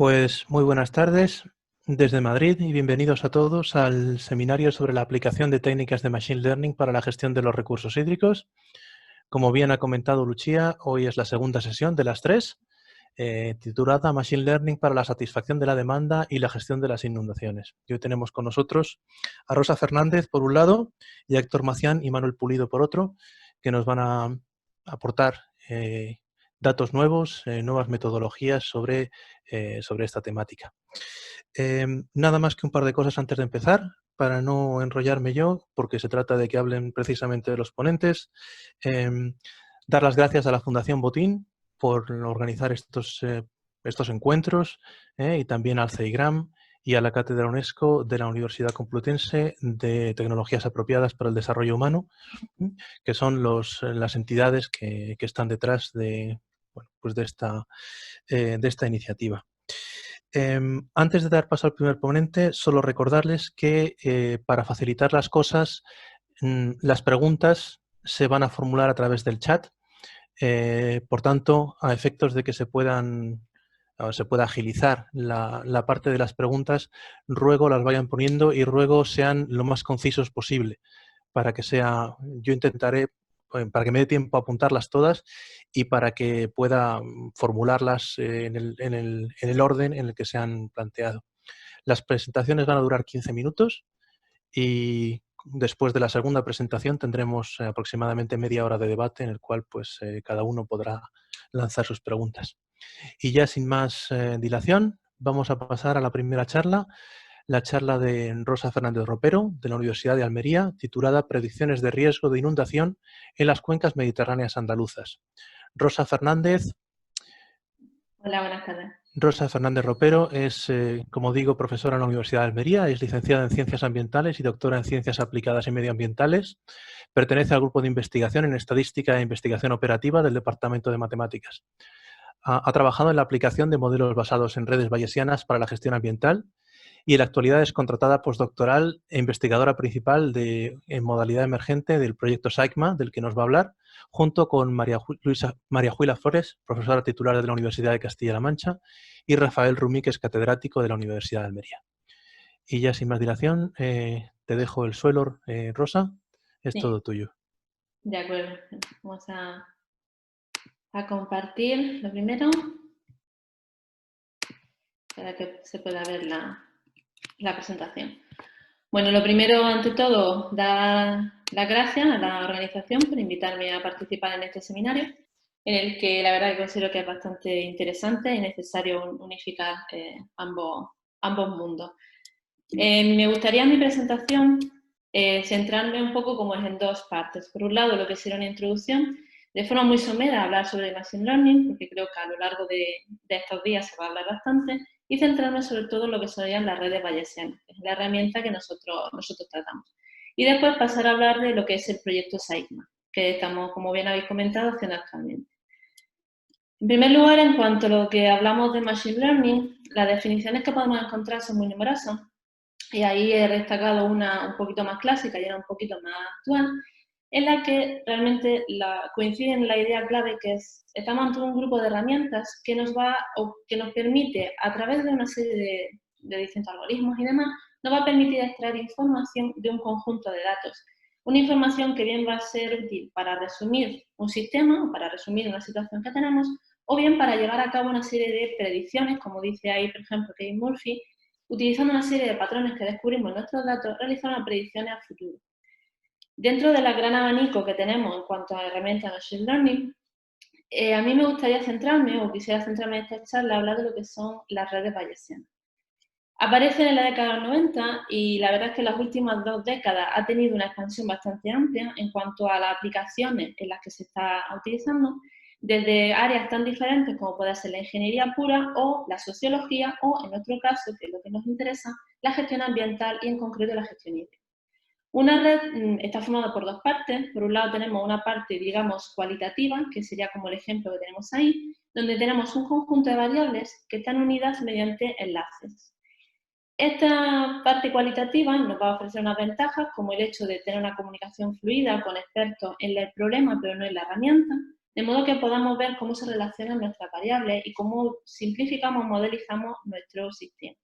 Pues muy buenas tardes desde Madrid y bienvenidos a todos al seminario sobre la aplicación de técnicas de Machine Learning para la gestión de los recursos hídricos. Como bien ha comentado Lucía, hoy es la segunda sesión de las tres, titulada Machine Learning para la satisfacción de la demanda y la gestión de las inundaciones. Y hoy tenemos con nosotros a Rosa Fernández por un lado y a Héctor Macián y Manuel Pulido por otro, que nos van a aportar datos nuevos, nuevas metodologías sobre esta temática. Nada más que un par de cosas antes de empezar, para no enrollarme yo, porque se trata de que hablen precisamente de los ponentes. Dar las gracias a la Fundación Botín por organizar estos encuentros y también al CEIGRAM y a la Cátedra UNESCO de la Universidad Complutense de Tecnologías Apropiadas para el Desarrollo Humano, que son las entidades que están detrás de, bueno, pues de esta iniciativa. Antes de dar paso al primer ponente, solo recordarles que para facilitar las cosas, las preguntas se van a formular a través del chat. Por tanto, a efectos de que se pueda agilizar la parte de las preguntas, ruego las vayan poniendo y ruego sean lo más concisos posible para que yo intentaré, para que me dé tiempo a apuntarlas todas y para que pueda formularlas en el orden en el que se han planteado. Las presentaciones van a durar 15 minutos y después de la segunda presentación tendremos aproximadamente media hora de debate en el cual pues, cada uno podrá lanzar sus preguntas. Y ya sin más dilación, vamos a pasar a la primera charla, la charla de Rosa Fernández Ropero, de la Universidad de Almería, titulada Predicciones de riesgo de inundación en las cuencas mediterráneas andaluzas. Rosa Fernández Hola, buenas tardes. Rosa Fernández Ropero es, como digo, profesora en la Universidad de Almería, es licenciada en Ciencias Ambientales y doctora en Ciencias Aplicadas y Medioambientales. Pertenece al grupo de investigación en Estadística e Investigación Operativa del Departamento de Matemáticas. Ha trabajado en la aplicación de modelos basados en redes bayesianas para la gestión ambiental y en la actualidad es contratada postdoctoral e investigadora principal en modalidad emergente del proyecto SAICMA, del que nos va a hablar, junto con María Juila Flores, profesora titular de la Universidad de Castilla-La Mancha, y Rafael Rumí, que es catedrático de la Universidad de Almería. Y ya sin más dilación, te dejo el suelo, Rosa, es todo tuyo. De acuerdo, vamos a compartir lo primero para que se pueda ver la presentación. Bueno, lo primero, ante todo, dar las gracias a la organización por invitarme a participar en este seminario, en el que la verdad que considero que es bastante interesante y necesario unificar ambos mundos. Me gustaría en mi presentación centrarme un poco como es en dos partes. Por un lado, lo que será una introducción, de forma muy somera, hablar sobre Machine Learning, porque creo que a lo largo de estos días se va a hablar bastante, y centrarme sobre todo en lo que serían las redes bayesianas, que es la herramienta que nosotros tratamos. Y después pasar a hablar de lo que es el proyecto SAICMA, que estamos, como bien habéis comentado, haciendo actualmente. En primer lugar, en cuanto a lo que hablamos de Machine Learning, las definiciones que podemos encontrar son muy numerosas, y ahí he destacado una un poquito más clásica y una un poquito más actual, en la que realmente coincide en la idea clave que estamos ante un grupo de herramientas que nos permite, a través de una serie de distintos algoritmos y demás, nos va a permitir extraer información de un conjunto de datos. Una información que bien va a ser útil para resumir un sistema o para resumir una situación que tenemos, o bien para llevar a cabo una serie de predicciones, como dice ahí, por ejemplo, Kate Murphy, utilizando una serie de patrones que descubrimos en nuestros datos, realizar unas predicciones a futuro. Dentro del gran abanico que tenemos en cuanto a herramientas de Machine Learning, a mí me gustaría centrarme, o quisiera centrarme en esta charla, a hablar de lo que son las redes bayesianas. Aparecen en la década de los 90 y la verdad es que en las últimas 2 décadas ha tenido una expansión bastante amplia en cuanto a las aplicaciones en las que se está utilizando, desde áreas tan diferentes como puede ser la ingeniería pura o la sociología o, en otro caso, que es lo que nos interesa, la gestión ambiental y en concreto la gestión hídrica. Una red está formada por 2 partes. Por un lado tenemos una parte, digamos, cualitativa, que sería como el ejemplo que tenemos ahí, donde tenemos un conjunto de variables que están unidas mediante enlaces. Esta parte cualitativa nos va a ofrecer unas ventajas, como el hecho de tener una comunicación fluida con expertos en el problema, pero no en la herramienta, de modo que podamos ver cómo se relacionan nuestras variables y cómo simplificamos, modelizamos nuestro sistema.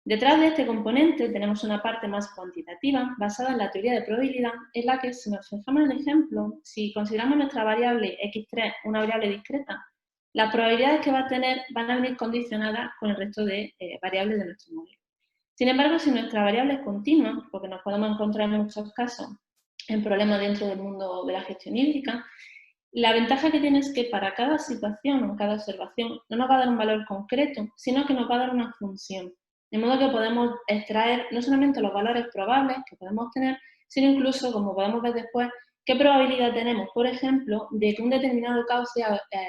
Detrás de este componente tenemos una parte más cuantitativa basada en la teoría de probabilidad, en la que, si nos fijamos en el ejemplo, si consideramos nuestra variable x3 una variable discreta, las probabilidades que va a tener van a venir condicionadas con el resto de variables de nuestro modelo. Sin embargo, si nuestra variable es continua, porque nos podemos encontrar en muchos casos en problemas dentro del mundo de la gestión hídrica, la ventaja que tiene es que para cada situación o cada observación no nos va a dar un valor concreto, sino que nos va a dar una función. De modo que podemos extraer no solamente los valores probables que podemos tener, sino incluso, como podemos ver después, qué probabilidad tenemos, por ejemplo, de que un determinado caos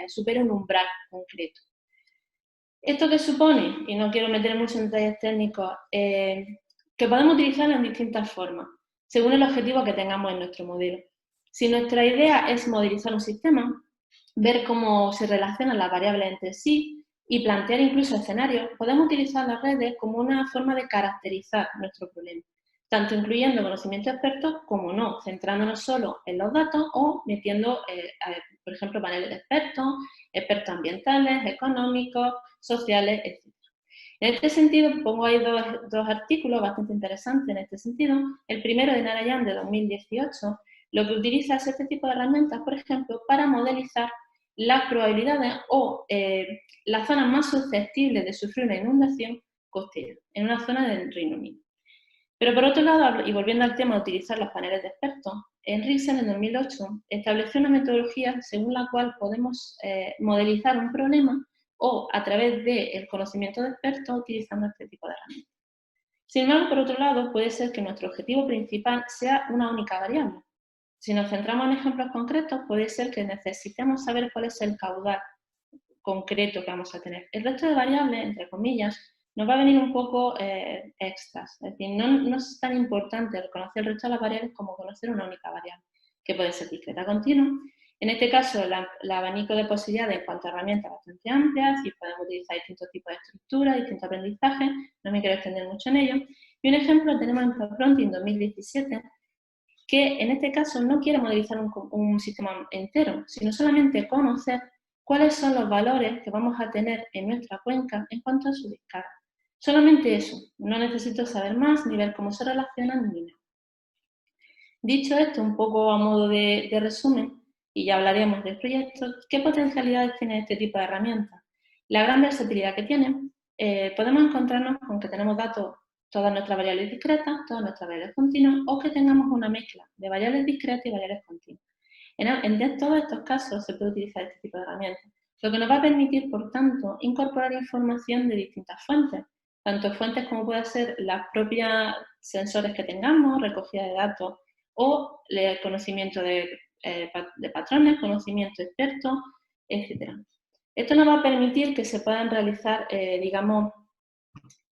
supere un umbral concreto. ¿Esto qué supone? Y no quiero meter mucho en detalles técnicos, que podemos utilizarlo en distintas formas, según el objetivo que tengamos en nuestro modelo. Si nuestra idea es modelizar un sistema, ver cómo se relacionan las variables entre sí y plantear incluso escenarios, podemos utilizar las redes como una forma de caracterizar nuestro problema, tanto incluyendo conocimientos expertos como no, centrándonos solo en los datos o metiendo, por ejemplo, paneles de expertos ambientales, económicos, sociales, etc. En este sentido, pongo ahí dos artículos bastante interesantes en este sentido. El primero de Narayan de 2018, lo que utiliza es este tipo de herramientas, por ejemplo, para modelizar las probabilidades o las zonas más susceptibles de sufrir una inundación costera, en una zona del Reino Unido. Pero por otro lado, y volviendo al tema de utilizar los paneles de expertos, Henriksen en 2008 estableció una metodología según la cual podemos modelizar un problema o a través del conocimiento de expertos utilizando este tipo de herramientas. Sin embargo, por otro lado, puede ser que nuestro objetivo principal sea una única variable. Si nos centramos en ejemplos concretos, puede ser que necesitemos saber cuál es el caudal concreto que vamos a tener. El resto de variables, entre comillas, nos va a venir un poco extras. Es decir, no es tan importante conocer el resto de las variables como conocer una única variable, que puede ser discreta continua. En este caso, el abanico de posibilidades en cuanto a herramientas bastante amplias, y podemos utilizar distintos tipos de estructuras, distintos aprendizajes, no me quiero extender mucho en ello. Y un ejemplo lo tenemos en ProPronting 2017, que en este caso no quiere modelizar un sistema entero, sino solamente conocer cuáles son los valores que vamos a tener en nuestra cuenca en cuanto a su descarga. Solamente eso, no necesito saber más, ni ver cómo se relacionan, ni nada. Dicho esto, un poco a modo de resumen, y ya hablaremos del proyecto, ¿qué potencialidades tiene este tipo de herramientas? La gran versatilidad que tiene, podemos encontrarnos con que tenemos datos, todas nuestras variables discretas, todas nuestras variables continuas, o que tengamos una mezcla de variables discretas y variables continuas. En todos estos casos se puede utilizar este tipo de herramientas, lo que nos va a permitir, por tanto, incorporar información de distintas fuentes, tanto fuentes como pueden ser las propias sensores que tengamos, recogida de datos, o el conocimiento de patrones, conocimiento experto, etc. Esto nos va a permitir que se puedan realizar, digamos,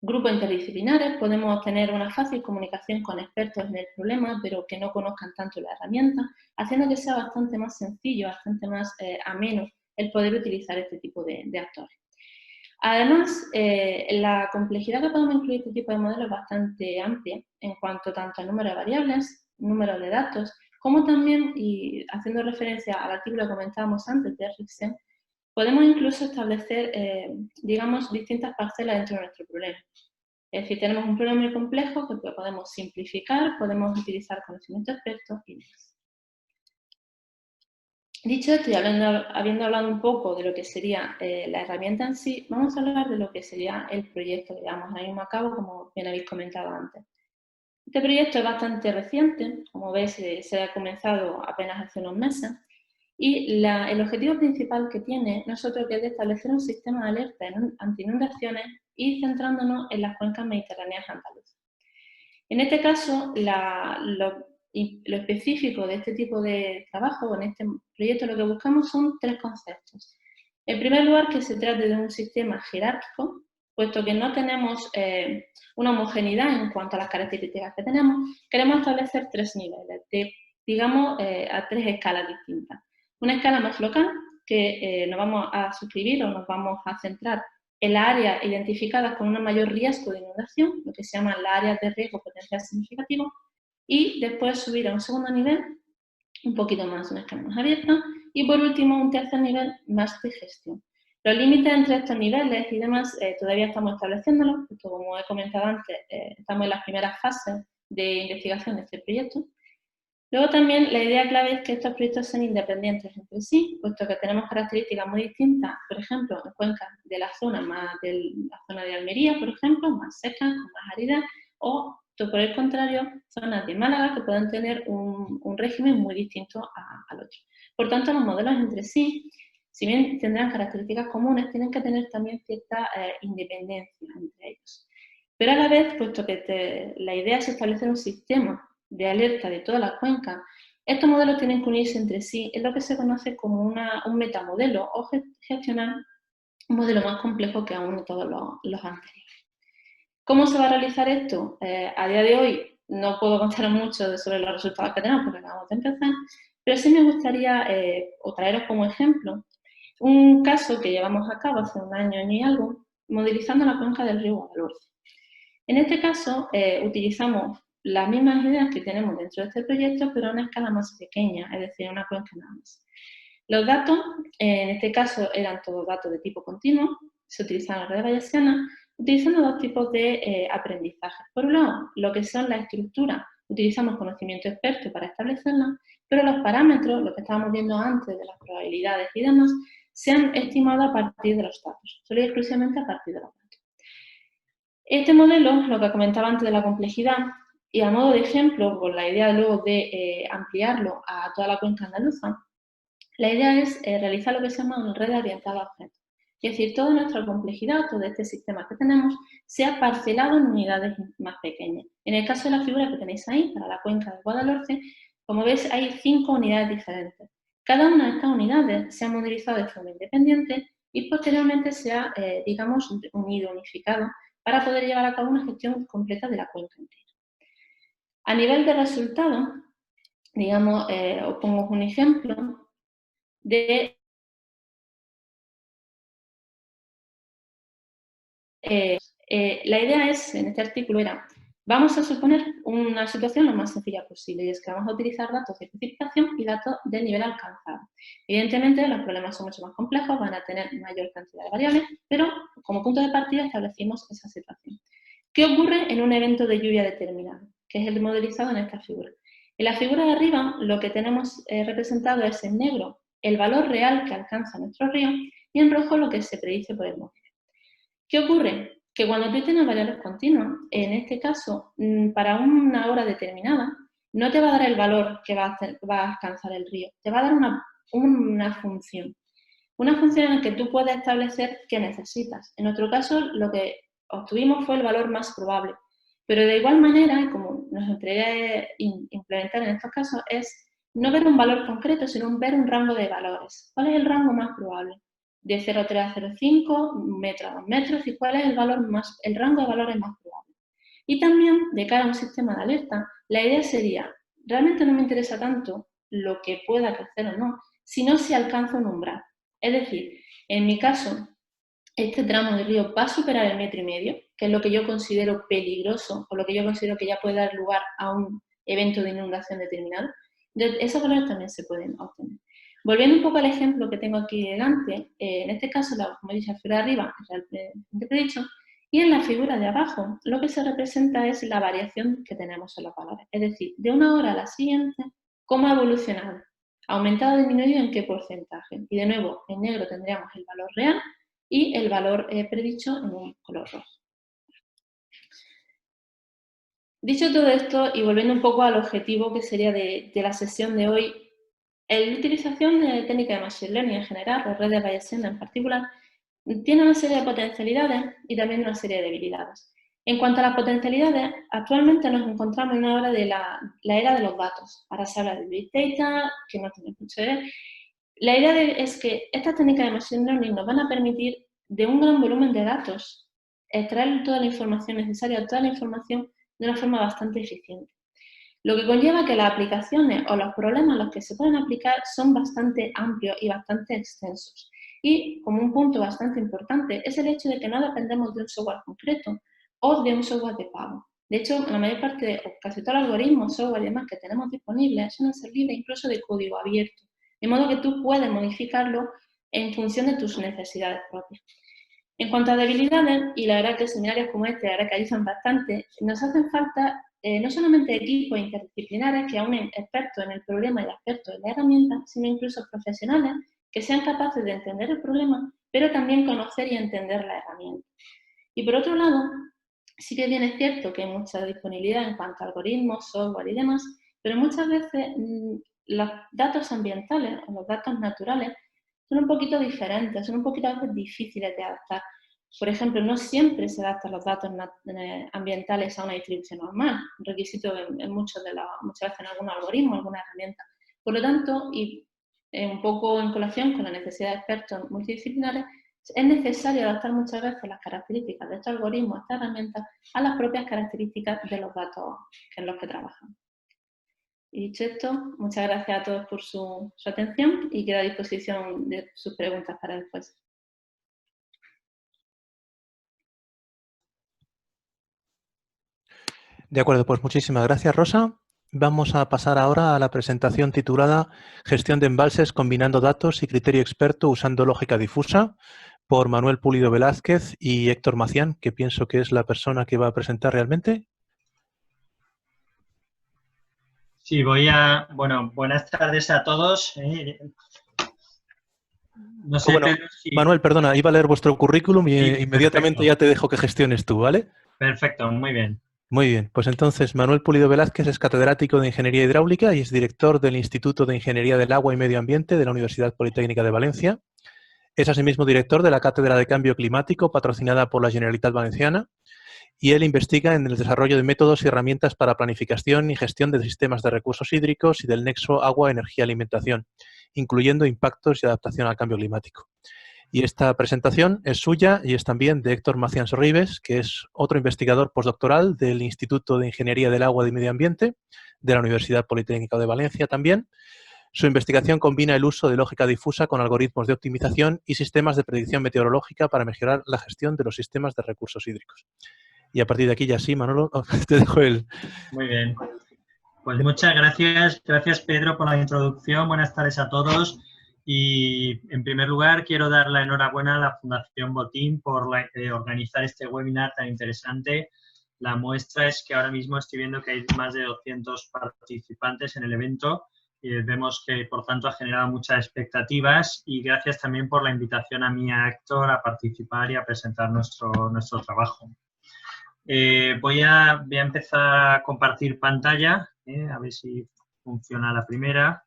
grupos interdisciplinares. Podemos tener una fácil comunicación con expertos en el problema, pero que no conozcan tanto la herramienta, haciendo que sea bastante más sencillo, bastante más ameno el poder utilizar este tipo de actores. Además, la complejidad que podemos incluir este tipo de modelos es bastante amplia en cuanto tanto al número de variables, número de datos, como también, y haciendo referencia al artículo que comentábamos antes de Henriksen, podemos incluso establecer, digamos, distintas parcelas dentro de nuestro problema. Es decir, tenemos un problema muy complejo que podemos simplificar, podemos utilizar conocimiento experto y demás. Dicho esto, y habiendo hablado un poco de lo que sería la herramienta en sí, vamos a hablar de lo que sería el proyecto que llevamos ahora mismo a cabo, como bien habéis comentado antes. Este proyecto es bastante reciente, como veis se ha comenzado apenas hace unos meses, y el objetivo principal que tiene no es otro que el de establecer un sistema de alerta ante inundaciones y centrándonos en las cuencas mediterráneas andaluzas. En este caso, lo específico de este tipo de trabajo, en este proyecto, lo que buscamos son tres conceptos. En primer lugar, que se trate de un sistema jerárquico, puesto que no tenemos una homogeneidad en cuanto a las características que tenemos, queremos establecer tres niveles, digamos, a tres escalas distintas. Una escala más local, que nos vamos a suscribir o nos vamos a centrar en las áreas identificadas con un mayor riesgo de inundación, lo que se llama las áreas de riesgo potencial significativo, y después subir a un segundo nivel, un poquito más, una escala más abierta, Y por último, un tercer nivel más de gestión. Los límites entre estos niveles y demás todavía estamos estableciéndolos, porque como he comentado antes, estamos en las primeras fases de investigación de este proyecto. Luego también la idea clave es que estos proyectos sean independientes entre sí, puesto que tenemos características muy distintas, por ejemplo, en cuencas de la zona de Almería, por ejemplo, más secas, con más áridas, o por el contrario, zonas de Málaga que pueden tener un régimen muy distinto al otro. Por tanto, los modelos entre sí, si bien tendrán características comunes, tienen que tener también cierta independencia entre ellos. Pero a la vez, puesto que la idea es establecer un sistema de alerta de toda la cuenca, estos modelos tienen que unirse entre sí en lo que se conoce como un metamodelo o gestionar un modelo más complejo que aún de todos los anteriores. ¿Cómo se va a realizar esto? A día de hoy no puedo contar mucho sobre los resultados que tenemos porque acabamos de empezar, pero sí me gustaría traeros como ejemplo un caso que llevamos a cabo hace un año y algo, modelizando la cuenca del río Guadalhorce. En este caso, utilizamos las mismas ideas que tenemos dentro de este proyecto, pero a una escala más pequeña, es decir, una cuenca nada más. Los datos, en este caso, eran todos datos de tipo continuo, se utilizaban las redes bayesianas, utilizando dos tipos de aprendizaje. Por un lado, lo que son las estructuras, utilizamos conocimiento experto para establecerlas, pero los parámetros, lo que estábamos viendo antes de las probabilidades y demás, se han estimado a partir de los datos, solo y exclusivamente a partir de los datos. Este modelo, lo que comentaba antes de la complejidad, y a modo de ejemplo, con la idea luego de ampliarlo a toda la cuenca andaluza, la idea es realizar lo que se llama una red orientada a objetos. Es decir, toda nuestra complejidad, todo este sistema que tenemos, sea parcelado en unidades más pequeñas. En el caso de la figura que tenéis ahí, para la cuenca de Guadalhorce, como veis, hay 5 unidades diferentes. Cada una de estas unidades se ha modelizado de forma independiente y posteriormente se ha, digamos, unificado para poder llevar a cabo una gestión completa de la cuenca entera. A nivel de resultados, digamos, os pongo un ejemplo de la idea es, en este artículo era, vamos a suponer una situación lo más sencilla posible, y es que vamos a utilizar datos de precipitación y datos del nivel alcanzado. Evidentemente, los problemas son mucho más complejos, van a tener mayor cantidad de variables, pero como punto de partida establecimos esa situación. ¿Qué ocurre en un evento de lluvia determinado? Que es el modelizado en esta figura. En la figura de arriba, lo que tenemos representado es en negro el valor real que alcanza nuestro río y en rojo lo que se predice por el modelo. ¿Qué ocurre? Que cuando tú tienes variables continuas, en este caso, para una hora determinada, no te va a dar el valor que va a alcanzar el río, te va a dar una función. Una función en la que tú puedes establecer qué necesitas. En otro caso, lo que obtuvimos fue el valor más probable. Pero de igual manera, como nos gustaría implementar en estos casos, es no ver un valor concreto, sino ver un rango de valores. ¿Cuál es el rango más probable? De 0,3 a 0,5, metro a 2 metros, y cuál es el rango de valores más probable. Y también, de cara a un sistema de alerta, la idea sería, realmente no me interesa tanto lo que pueda crecer o no, sino si alcanza un umbral. Es decir, en mi caso, este tramo del río va a superar el 1,5 metros, que es lo que yo considero peligroso o lo que yo considero que ya puede dar lugar a un evento de inundación determinado. Esos valores también se pueden obtener. Volviendo un poco al ejemplo que tengo aquí delante, en este caso, como he dicho, la figura de arriba es realmente predicho, y en la figura de abajo lo que se representa es la variación que tenemos en los valores. Es decir, de una hora a la siguiente, cómo ha evolucionado. ¿Aumentado o disminuido en qué porcentaje? Y de nuevo, en negro tendríamos el valor real y el valor predicho en un color rojo. Dicho todo esto, y volviendo un poco al objetivo que sería de la sesión de hoy, la utilización de técnicas de Machine Learning en general, las redes bayesianas en particular, tiene una serie de potencialidades y también una serie de debilidades. En cuanto a las potencialidades, actualmente nos encontramos en una hora de la era de los datos. Ahora se habla de Big Data, que no tiene mucho que ver. La idea es que estas técnicas de Machine Learning nos van a permitir, de un gran volumen de datos, extraer toda la información necesaria, toda la información de una forma bastante eficiente. Lo que conlleva que las aplicaciones o los problemas a los que se pueden aplicar son bastante amplios y bastante extensos. Y como un punto bastante importante es el hecho de que no dependemos de un software concreto o de un software de pago. De hecho, la mayor parte, o casi todos los algoritmos, software y demás que tenemos disponibles suelen ser libres, incluso de código abierto. de modo que tú puedes modificarlo en función de tus necesidades propias. En cuanto a debilidades, y la verdad que seminarios como este, la verdad que ayudan bastante, nos hacen falta no solamente equipos interdisciplinares que aúnen expertos en el problema y expertos en la herramienta, sino incluso profesionales que sean capaces de entender el problema, pero también conocer y entender la herramienta. Y por otro lado, sí que bien es cierto que hay mucha disponibilidad en cuanto a algoritmos, software y demás, pero muchas veces los datos ambientales o los datos naturales son un poquito diferentes, son un poquito a veces difíciles de adaptar. Por ejemplo, no siempre se adaptan los datos ambientales a una distribución normal, un requisito muchas veces en algún algoritmo, alguna herramienta. Por lo tanto, y un poco en colación con la necesidad de expertos multidisciplinares, es necesario adaptar muchas veces las características de estos algoritmos, estas herramientas, a las propias características de los datos en los que trabajan. Y dicho esto, muchas gracias a todos por su atención y quedo a disposición de sus preguntas para después. De acuerdo, pues muchísimas gracias, Rosa. Vamos a pasar ahora a la presentación titulada Gestión de embalses combinando datos y criterio experto usando lógica difusa, por Manuel Pulido Velázquez y Héctor Macián, que pienso que es la persona que va a presentar realmente. Sí, bueno, buenas tardes a todos. No sé, bueno, Pedro, si... Manuel, perdona, iba a leer vuestro currículum y Sí, inmediatamente perfecto. ya te dejo que gestiones tú, ¿vale? Perfecto, muy bien. Muy bien, pues entonces Manuel Pulido Velázquez es catedrático de Ingeniería Hidráulica y es director del Instituto de Ingeniería del Agua y Medio Ambiente de la Universidad Politécnica de Valencia. Es asimismo director de la Cátedra de Cambio Climático patrocinada por la Generalitat Valenciana y él investiga en el desarrollo de métodos y herramientas para planificación y gestión de sistemas de recursos hídricos y del nexo agua-energía-alimentación, incluyendo impactos y adaptación al cambio climático. Y esta presentación es suya y es también de Héctor Macián Sorribes, que es otro investigador postdoctoral del Instituto de Ingeniería del Agua y Medio Ambiente de la Universidad Politécnica de Valencia también. Su investigación combina el uso de lógica difusa con algoritmos de optimización y sistemas de predicción meteorológica para mejorar la gestión de los sistemas de recursos hídricos. Y a partir de aquí ya sí, Manolo, te dejo el... Muy bien. Pues muchas gracias. Gracias, Pedro, por la introducción. Buenas tardes a todos. Y, en primer lugar, quiero dar la enhorabuena a la Fundación Botín por organizar este webinar tan interesante. La muestra es que ahora mismo estoy viendo que hay más de 200 participantes en el evento. Vemos que, por tanto, ha generado muchas expectativas y gracias también por la invitación a mí, a Héctor, a participar y a presentar nuestro trabajo. Voy a empezar a compartir pantalla, a ver si funciona la primera.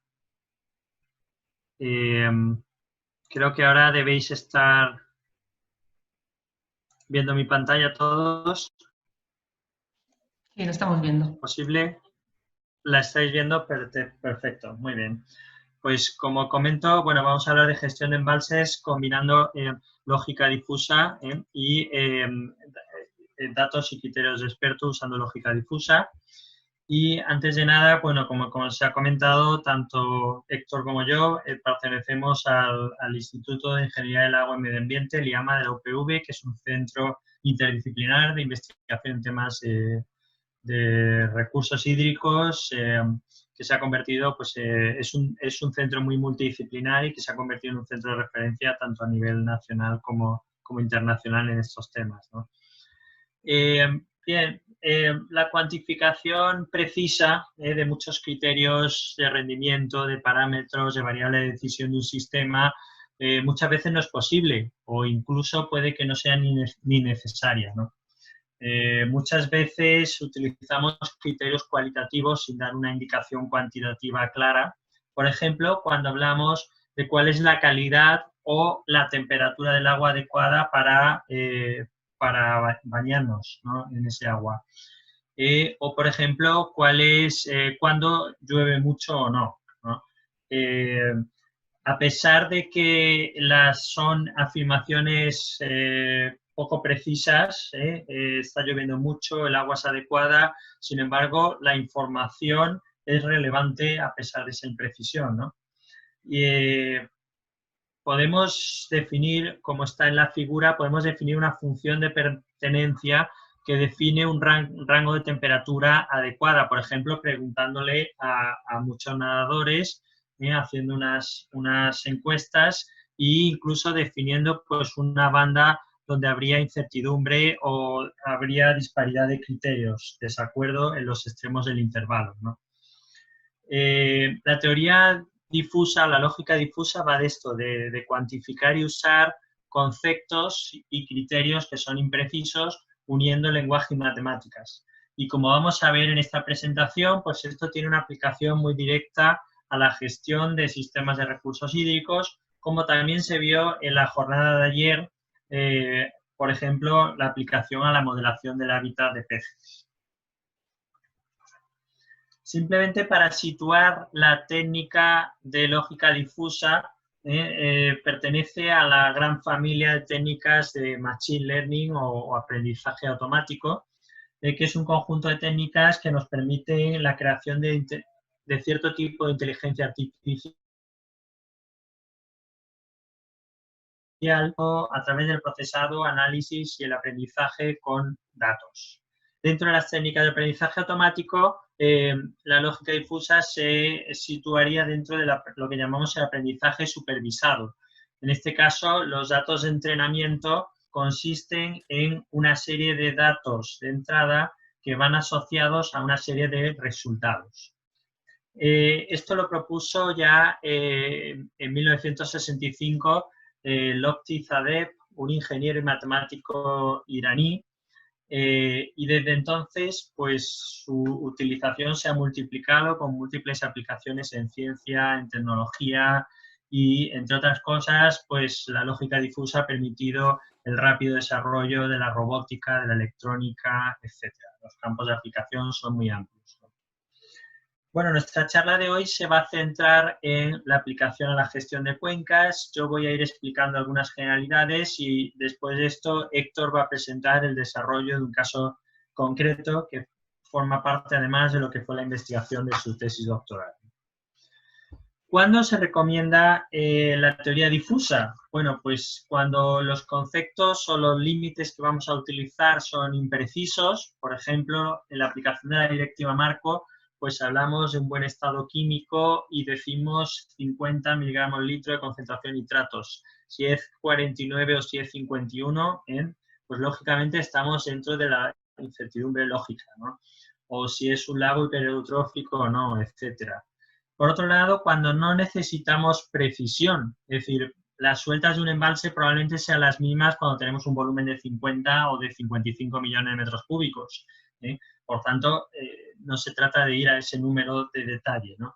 Creo que ahora debéis estar viendo mi pantalla todos. Sí, lo estamos viendo. ¿Posible? ¿La estáis viendo? Perfecto, muy bien. Pues como comento, bueno, vamos a hablar de gestión de embalses combinando lógica difusa y datos y criterios de experto usando lógica difusa. Y antes de nada, bueno, como se ha comentado, tanto Héctor como yo pertenecemos al Instituto de Ingeniería del Agua y Medio Ambiente, el IAMA de la UPV, que es un centro interdisciplinar de investigación en temas de recursos hídricos, que se ha convertido, pues es un centro muy multidisciplinar y que se ha convertido en un centro de referencia tanto a nivel nacional como internacional en estos temas, ¿no? Bien, la cuantificación precisa de muchos criterios de rendimiento, de parámetros, de variable de decisión de un sistema, muchas veces no es posible o incluso puede que no sea ni necesaria, ¿no? Muchas veces utilizamos criterios cualitativos sin dar una indicación cuantitativa clara. Por ejemplo, cuando hablamos de cuál es la calidad o la temperatura del agua adecuada para bañarnos, ¿no?, en ese agua. O, por ejemplo, cuándo llueve mucho o no, ¿no? A pesar de que son afirmaciones poco precisas, está lloviendo mucho, el agua es adecuada, sin embargo, la información es relevante a pesar de esa imprecisión, ¿no? Podemos definir, como está en la figura, podemos definir una función de pertenencia que define un rango de temperatura adecuada. Por ejemplo, preguntándole a muchos nadadores haciendo unas encuestas e incluso definiendo pues, una banda donde habría incertidumbre o habría disparidad de criterios, desacuerdo en los extremos del intervalo, ¿no? La teoría difusa, la lógica difusa va de esto, de cuantificar y usar conceptos y criterios que son imprecisos uniendo lenguaje y matemáticas. Y como vamos a ver en esta presentación, pues esto tiene una aplicación muy directa a la gestión de sistemas de recursos hídricos, como también se vio en la jornada de ayer, por ejemplo, la aplicación a la modelación del hábitat de peces. Simplemente para situar la técnica de lógica difusa, pertenece a la gran familia de técnicas de Machine Learning o aprendizaje automático, que es un conjunto de técnicas que nos permite la creación de cierto tipo de inteligencia artificial a través del procesado, análisis y el aprendizaje con datos. Dentro de las técnicas de aprendizaje automático, la lógica difusa se situaría dentro de lo que llamamos el aprendizaje supervisado. En este caso, los datos de entrenamiento consisten en una serie de datos de entrada que van asociados a una serie de resultados. Esto lo propuso ya en 1965 Lokti Zadeh, un ingeniero y matemático iraní, y desde entonces pues su utilización se ha multiplicado con múltiples aplicaciones en ciencia, en tecnología y, entre otras cosas, pues la lógica difusa ha permitido el rápido desarrollo de la robótica, de la electrónica, etc. Los campos de aplicación son muy amplios. Bueno, nuestra charla de hoy se va a centrar en la aplicación a la gestión de cuencas. Yo voy a ir explicando algunas generalidades y después de esto Héctor va a presentar el desarrollo de un caso concreto que forma parte además de lo que fue la investigación de su tesis doctoral. ¿Cuándo se recomienda la teoría difusa? Bueno, pues cuando los conceptos o los límites que vamos a utilizar son imprecisos. Por ejemplo, en la aplicación de la directiva marco, pues hablamos de un buen estado químico y decimos 50 miligramos litro de concentración de nitratos. Si es 49 o si es 51, pues lógicamente estamos dentro de la incertidumbre lógica, ¿no? O si es un lago hipereutrófico o no, etcétera. Por otro lado, cuando no necesitamos precisión, es decir, las sueltas de un embalse probablemente sean las mismas cuando tenemos un volumen de 50 o de 55 millones de metros cúbicos. Por tanto, no se trata de ir a ese número de detalle, ¿no?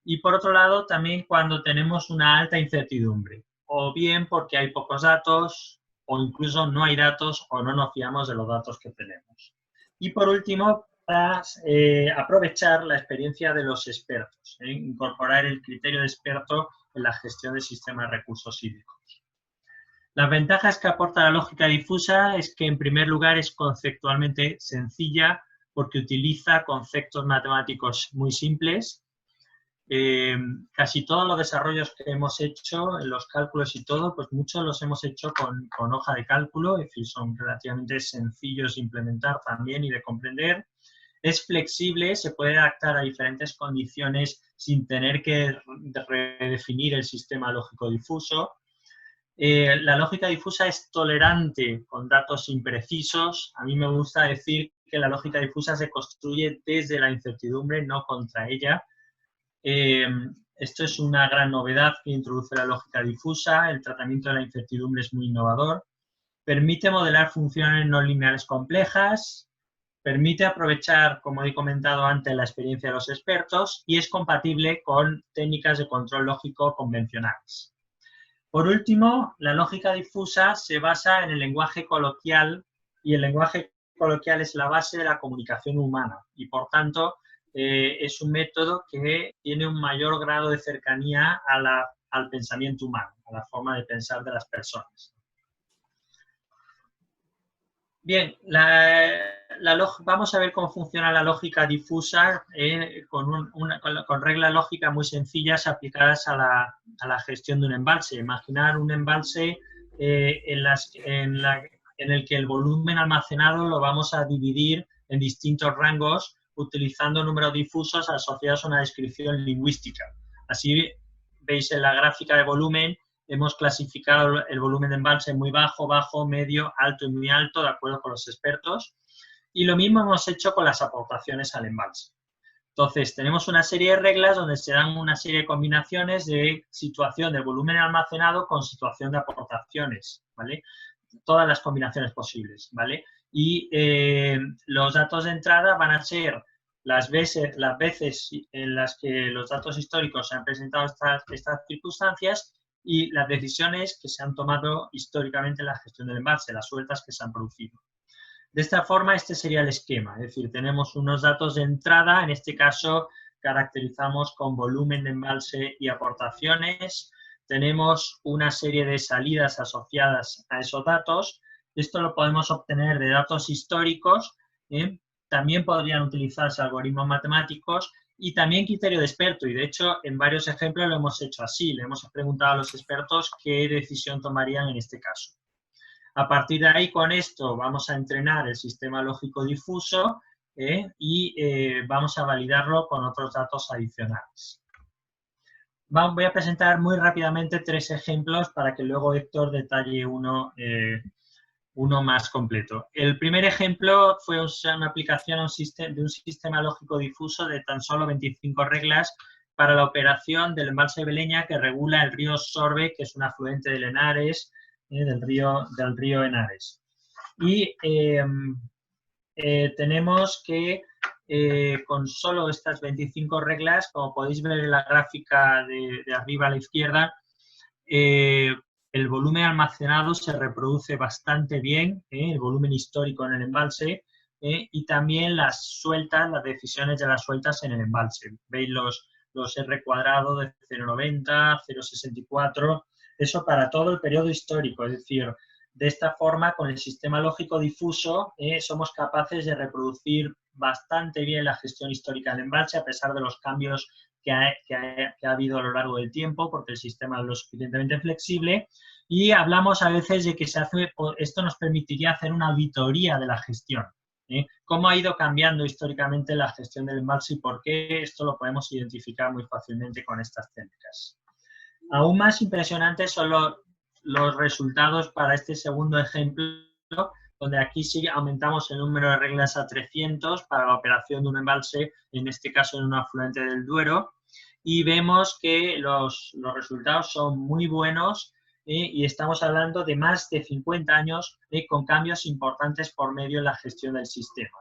Y por otro lado, también cuando tenemos una alta incertidumbre, o bien porque hay pocos datos, o incluso no hay datos, o no nos fiamos de los datos que tenemos. Y por último, para aprovechar la experiencia de los expertos, incorporar el criterio de experto en la gestión de sistemas de recursos hídricos. Las ventajas que aporta la lógica difusa es que, en primer lugar, es conceptualmente sencilla porque utiliza conceptos matemáticos muy simples. Casi todos los desarrollos que hemos hecho, en los cálculos y todo, pues muchos los hemos hecho con hoja de cálculo, es decir, son relativamente sencillos de implementar también y de comprender. Es flexible, se puede adaptar a diferentes condiciones sin tener que redefinir el sistema lógico difuso. La lógica difusa es tolerante con datos imprecisos. A mí me gusta decir que la lógica difusa se construye desde la incertidumbre, no contra ella. Esto es una gran novedad que introduce la lógica difusa. El tratamiento de la incertidumbre es muy innovador. Permite modelar funciones no lineales complejas. Permite aprovechar, como he comentado antes, la experiencia de los expertos y es compatible con técnicas de control lógico convencionales. Por último, la lógica difusa se basa en el lenguaje coloquial y el lenguaje coloquial es la base de la comunicación humana y, por tanto, es un método que tiene un mayor grado de cercanía al pensamiento humano, a la forma de pensar de las personas. Bien, vamos a ver cómo funciona la lógica difusa con reglas lógicas muy sencillas aplicadas a la gestión de un embalse. Imaginar un embalse en el que el volumen almacenado lo vamos a dividir en distintos rangos utilizando números difusos asociados a una descripción lingüística. Así veis en la gráfica de volumen, hemos clasificado el volumen de embalse muy bajo, bajo, medio, alto y muy alto, de acuerdo con los expertos. Y lo mismo hemos hecho con las aportaciones al embalse. Entonces, tenemos una serie de reglas donde se dan una serie de combinaciones de situación de volumen almacenado con situación de aportaciones, ¿vale? Todas las combinaciones posibles, ¿vale? Y los datos de entrada van a ser las veces en las que los datos históricos se han presentado estas circunstancias y las decisiones que se han tomado históricamente en la gestión del embalse, las sueltas que se han producido. De esta forma, este sería el esquema, es decir, tenemos unos datos de entrada, en este caso caracterizamos con volumen de embalse y aportaciones, tenemos una serie de salidas asociadas a esos datos, esto lo podemos obtener de datos históricos, también podrían utilizarse algoritmos matemáticos y también criterio de experto, y de hecho en varios ejemplos lo hemos hecho así, le hemos preguntado a los expertos qué decisión tomarían en este caso. A partir de ahí, con esto, vamos a entrenar el sistema lógico difuso y vamos a validarlo con otros datos adicionales. Voy a presentar muy rápidamente 3 ejemplos para que luego Héctor detalle uno más completo. El primer ejemplo fue una aplicación de un sistema lógico difuso de tan solo 25 reglas para la operación del embalse de Beleña que regula el río Sorbe, que es un afluente del Henares, del río Henares. Y tenemos que con solo estas 25 reglas, como podéis ver en la gráfica de arriba a la izquierda, el volumen almacenado se reproduce bastante bien, el volumen histórico en el embalse, y también las sueltas, las decisiones de las sueltas en el embalse. Veis los R cuadrado de 0,90, 0,64, eso para todo el periodo histórico, es decir, de esta forma, con el sistema lógico difuso, somos capaces de reproducir bastante bien la gestión histórica del embalse, a pesar de los cambios que ha habido a lo largo del tiempo, porque el sistema es lo suficientemente flexible, y hablamos a veces de que esto nos permitiría hacer una auditoría de la gestión. Cómo ha ido cambiando históricamente la gestión del embalse y por qué, esto lo podemos identificar muy fácilmente con estas técnicas. Aún más impresionantes son los resultados para este segundo ejemplo, donde aquí sí aumentamos el número de reglas a 300 para la operación de un embalse, en este caso en un afluente del Duero, y vemos que los resultados son muy buenos y estamos hablando de más de 50 años con cambios importantes por medio en la gestión del sistema.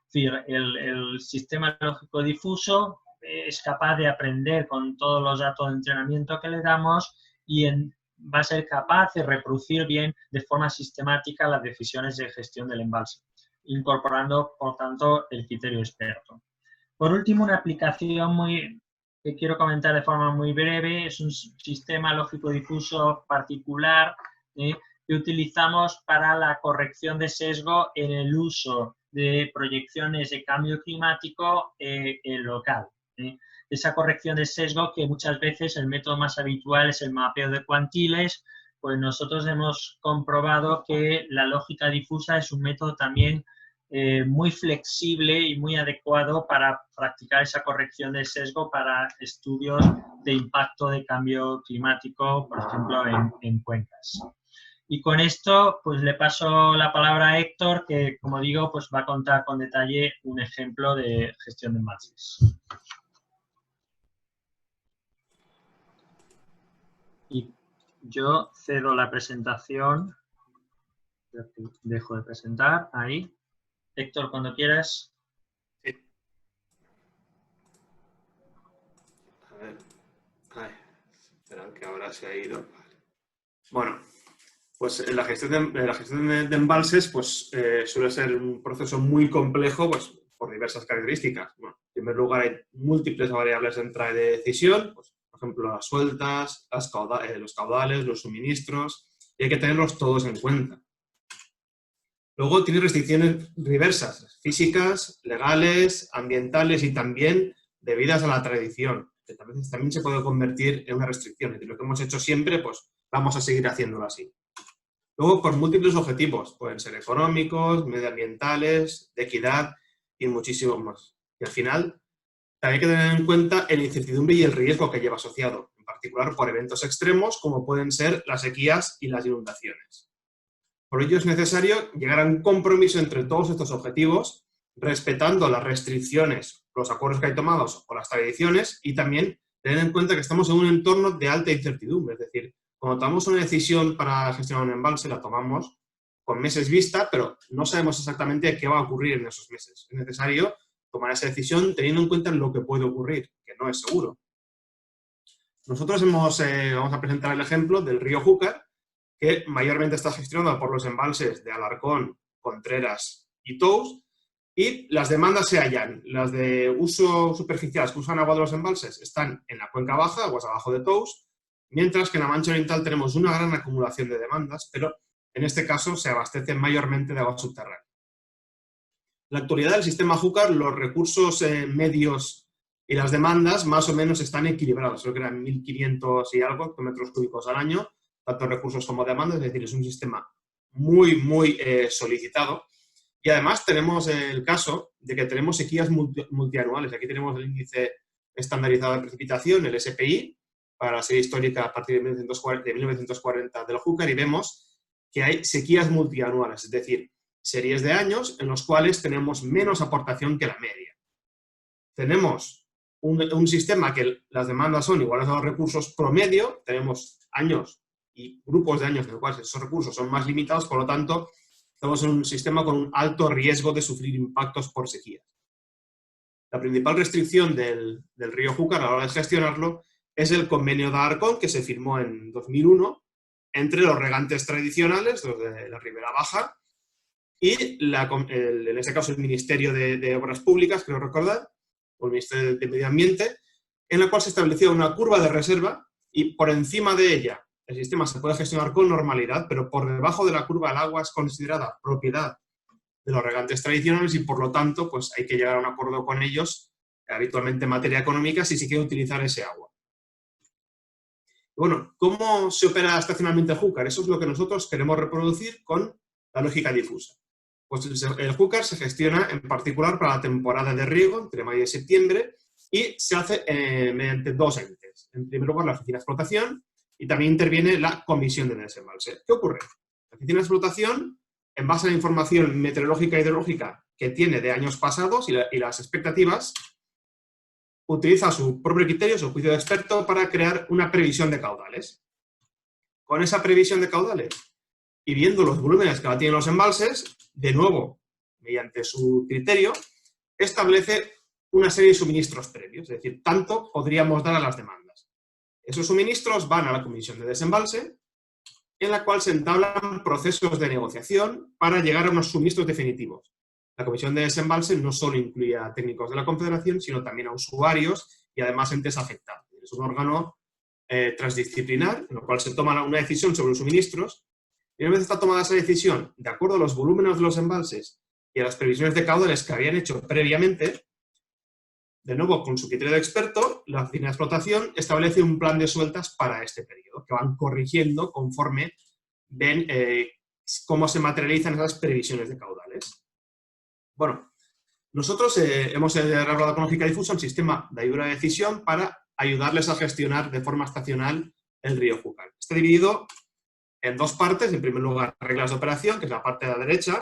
Es decir, el sistema lógico difuso es capaz de aprender con todos los datos de entrenamiento que le damos y va a ser capaz de reproducir bien de forma sistemática las decisiones de gestión del embalse, incorporando, por tanto, el criterio experto. Por último, una aplicación que quiero comentar de forma muy breve, es un sistema lógico difuso particular que utilizamos para la corrección de sesgo en el uso de proyecciones de cambio climático local. Esa corrección de sesgo, que muchas veces el método más habitual es el mapeo de cuantiles, pues nosotros hemos comprobado que la lógica difusa es un método también muy flexible y muy adecuado para practicar esa corrección de sesgo para estudios de impacto de cambio climático, por ejemplo, en cuencas. Y con esto, pues le paso la palabra a Héctor, que, como digo, pues va a contar con detalle un ejemplo de gestión de embalses. Y yo cedo la presentación. Dejo de presentar. Ahí. Héctor, cuando quieras. Sí. A ver. Ay, espera, que ahora se ha ido. Bueno, pues en la gestión de embalses pues, suele ser un proceso muy complejo pues, por diversas características. Bueno, en primer lugar, hay múltiples variables de entrada y de decisión, pues, por ejemplo, las sueltas, los caudales, los suministros, y hay que tenerlos todos en cuenta. Luego tiene restricciones diversas, físicas, legales, ambientales y también debidas a la tradición, que a veces también se puede convertir en una restricción. Y lo que hemos hecho siempre, pues vamos a seguir haciéndolo así. Luego, por múltiples objetivos, pueden ser económicos, medioambientales, de equidad y muchísimos más. Y al final, también hay que tener en cuenta la incertidumbre y el riesgo que lleva asociado, en particular por eventos extremos como pueden ser las sequías y las inundaciones. Por ello es necesario llegar a un compromiso entre todos estos objetivos, respetando las restricciones, los acuerdos que hay tomados o las tradiciones, y también tener en cuenta que estamos en un entorno de alta incertidumbre. Es decir, cuando tomamos una decisión para gestionar un embalse, la tomamos con meses vista, pero no sabemos exactamente qué va a ocurrir en esos meses. Es necesario tomar esa decisión teniendo en cuenta lo que puede ocurrir, que no es seguro. Nosotros vamos a presentar el ejemplo del río Júcar, que mayormente está gestionado por los embalses de Alarcón, Contreras y Tous, y las demandas se hallan. Las de uso superficial que usan agua de los embalses están en la cuenca baja, aguas abajo de Tous, mientras que en la Mancha Oriental tenemos una gran acumulación de demandas, pero en este caso se abastecen mayormente de agua subterránea. En la actualidad del sistema Júcar, los recursos medios y las demandas más o menos están equilibrados. Creo que eran 1.500 y algo hectómetros cúbicos al año, tanto recursos como demandas, es decir, es un sistema muy solicitado. Y además tenemos el caso de que tenemos sequías multianuales. Aquí tenemos el índice estandarizado de precipitación, el SPI, para la serie histórica a partir de 1940 del Júcar, y vemos que hay sequías multianuales, es decir, series de años en los cuales tenemos menos aportación que la media. Tenemos un sistema que las demandas son iguales a los recursos promedio, tenemos años y grupos de años en los cuales esos recursos son más limitados, por lo tanto, estamos en un sistema con un alto riesgo de sufrir impactos por sequías. La principal restricción del río Júcar a la hora de gestionarlo es el convenio de Alarcón, que se firmó en 2001 entre los regantes tradicionales, los de la Ribera Baja, y en este caso el Ministerio de Obras Públicas, creo recordar, o el Ministerio de Medio Ambiente, en la cual se estableció una curva de reserva y por encima de ella el sistema se puede gestionar con normalidad, pero por debajo de la curva el agua es considerada propiedad de los regantes tradicionales y por lo tanto pues hay que llegar a un acuerdo con ellos, habitualmente en materia económica, si se quiere utilizar ese agua. Bueno, ¿cómo se opera estacionalmente el Júcar? Eso es lo que nosotros queremos reproducir con la lógica difusa. Pues el Júcar se gestiona en particular para la temporada de riego, entre mayo y septiembre, y se hace mediante dos entes. En primer lugar, la oficina de explotación, y también interviene la comisión de desembalse. ¿Qué ocurre? La oficina de explotación, en base a la información meteorológica e hidrológica que tiene de años pasados y las expectativas, utiliza su propio criterio, su juicio de experto, para crear una previsión de caudales. Con esa previsión de caudales y viendo los volúmenes que tienen los embalses, de nuevo, mediante su criterio, establece una serie de suministros previos, es decir, tanto podríamos dar a las demandas. Esos suministros van a la comisión de desembalse, en la cual se entablan procesos de negociación para llegar a unos suministros definitivos. La comisión de desembalse no solo incluye a técnicos de la Confederación, sino también a usuarios y además entes afectados. Es un órgano transdisciplinar, en el cual se toma una decisión sobre los suministros, y una vez está tomada esa decisión, de acuerdo a los volúmenes de los embalses y a las previsiones de caudales que habían hecho previamente, de nuevo, con su criterio de experto, la oficina de explotación establece un plan de sueltas para este periodo, que van corrigiendo conforme ven cómo se materializan esas previsiones de caudales. Bueno, nosotros hemos elaborado con lógica difusa un sistema de ayuda de decisión para ayudarles a gestionar de forma estacional el río Júcar. Está dividido en dos partes. En primer lugar, reglas de operación, que es la parte de la derecha.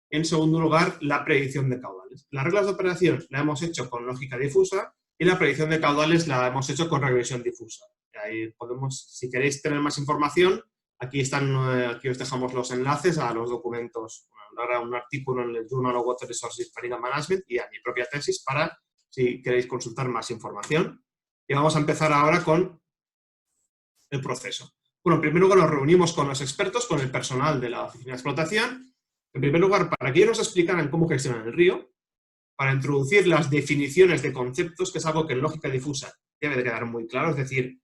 En segundo lugar, la predicción de caudales. Las reglas de operación la hemos hecho con lógica difusa y la predicción de caudales la hemos hecho con regresión difusa. Ahí podemos, si queréis tener más información, aquí os dejamos los enlaces a los documentos. Ahora un artículo en el Journal of Water Resources Planning and Management y a mi propia tesis para, si queréis consultar más información. Y vamos a empezar ahora con el proceso. Bueno, en primer lugar nos reunimos con los expertos, con el personal de la oficina de explotación. En primer lugar, para que ellos nos explicaran cómo gestionan el río, para introducir las definiciones de conceptos, que es algo que en lógica difusa debe de quedar muy claro. Es decir,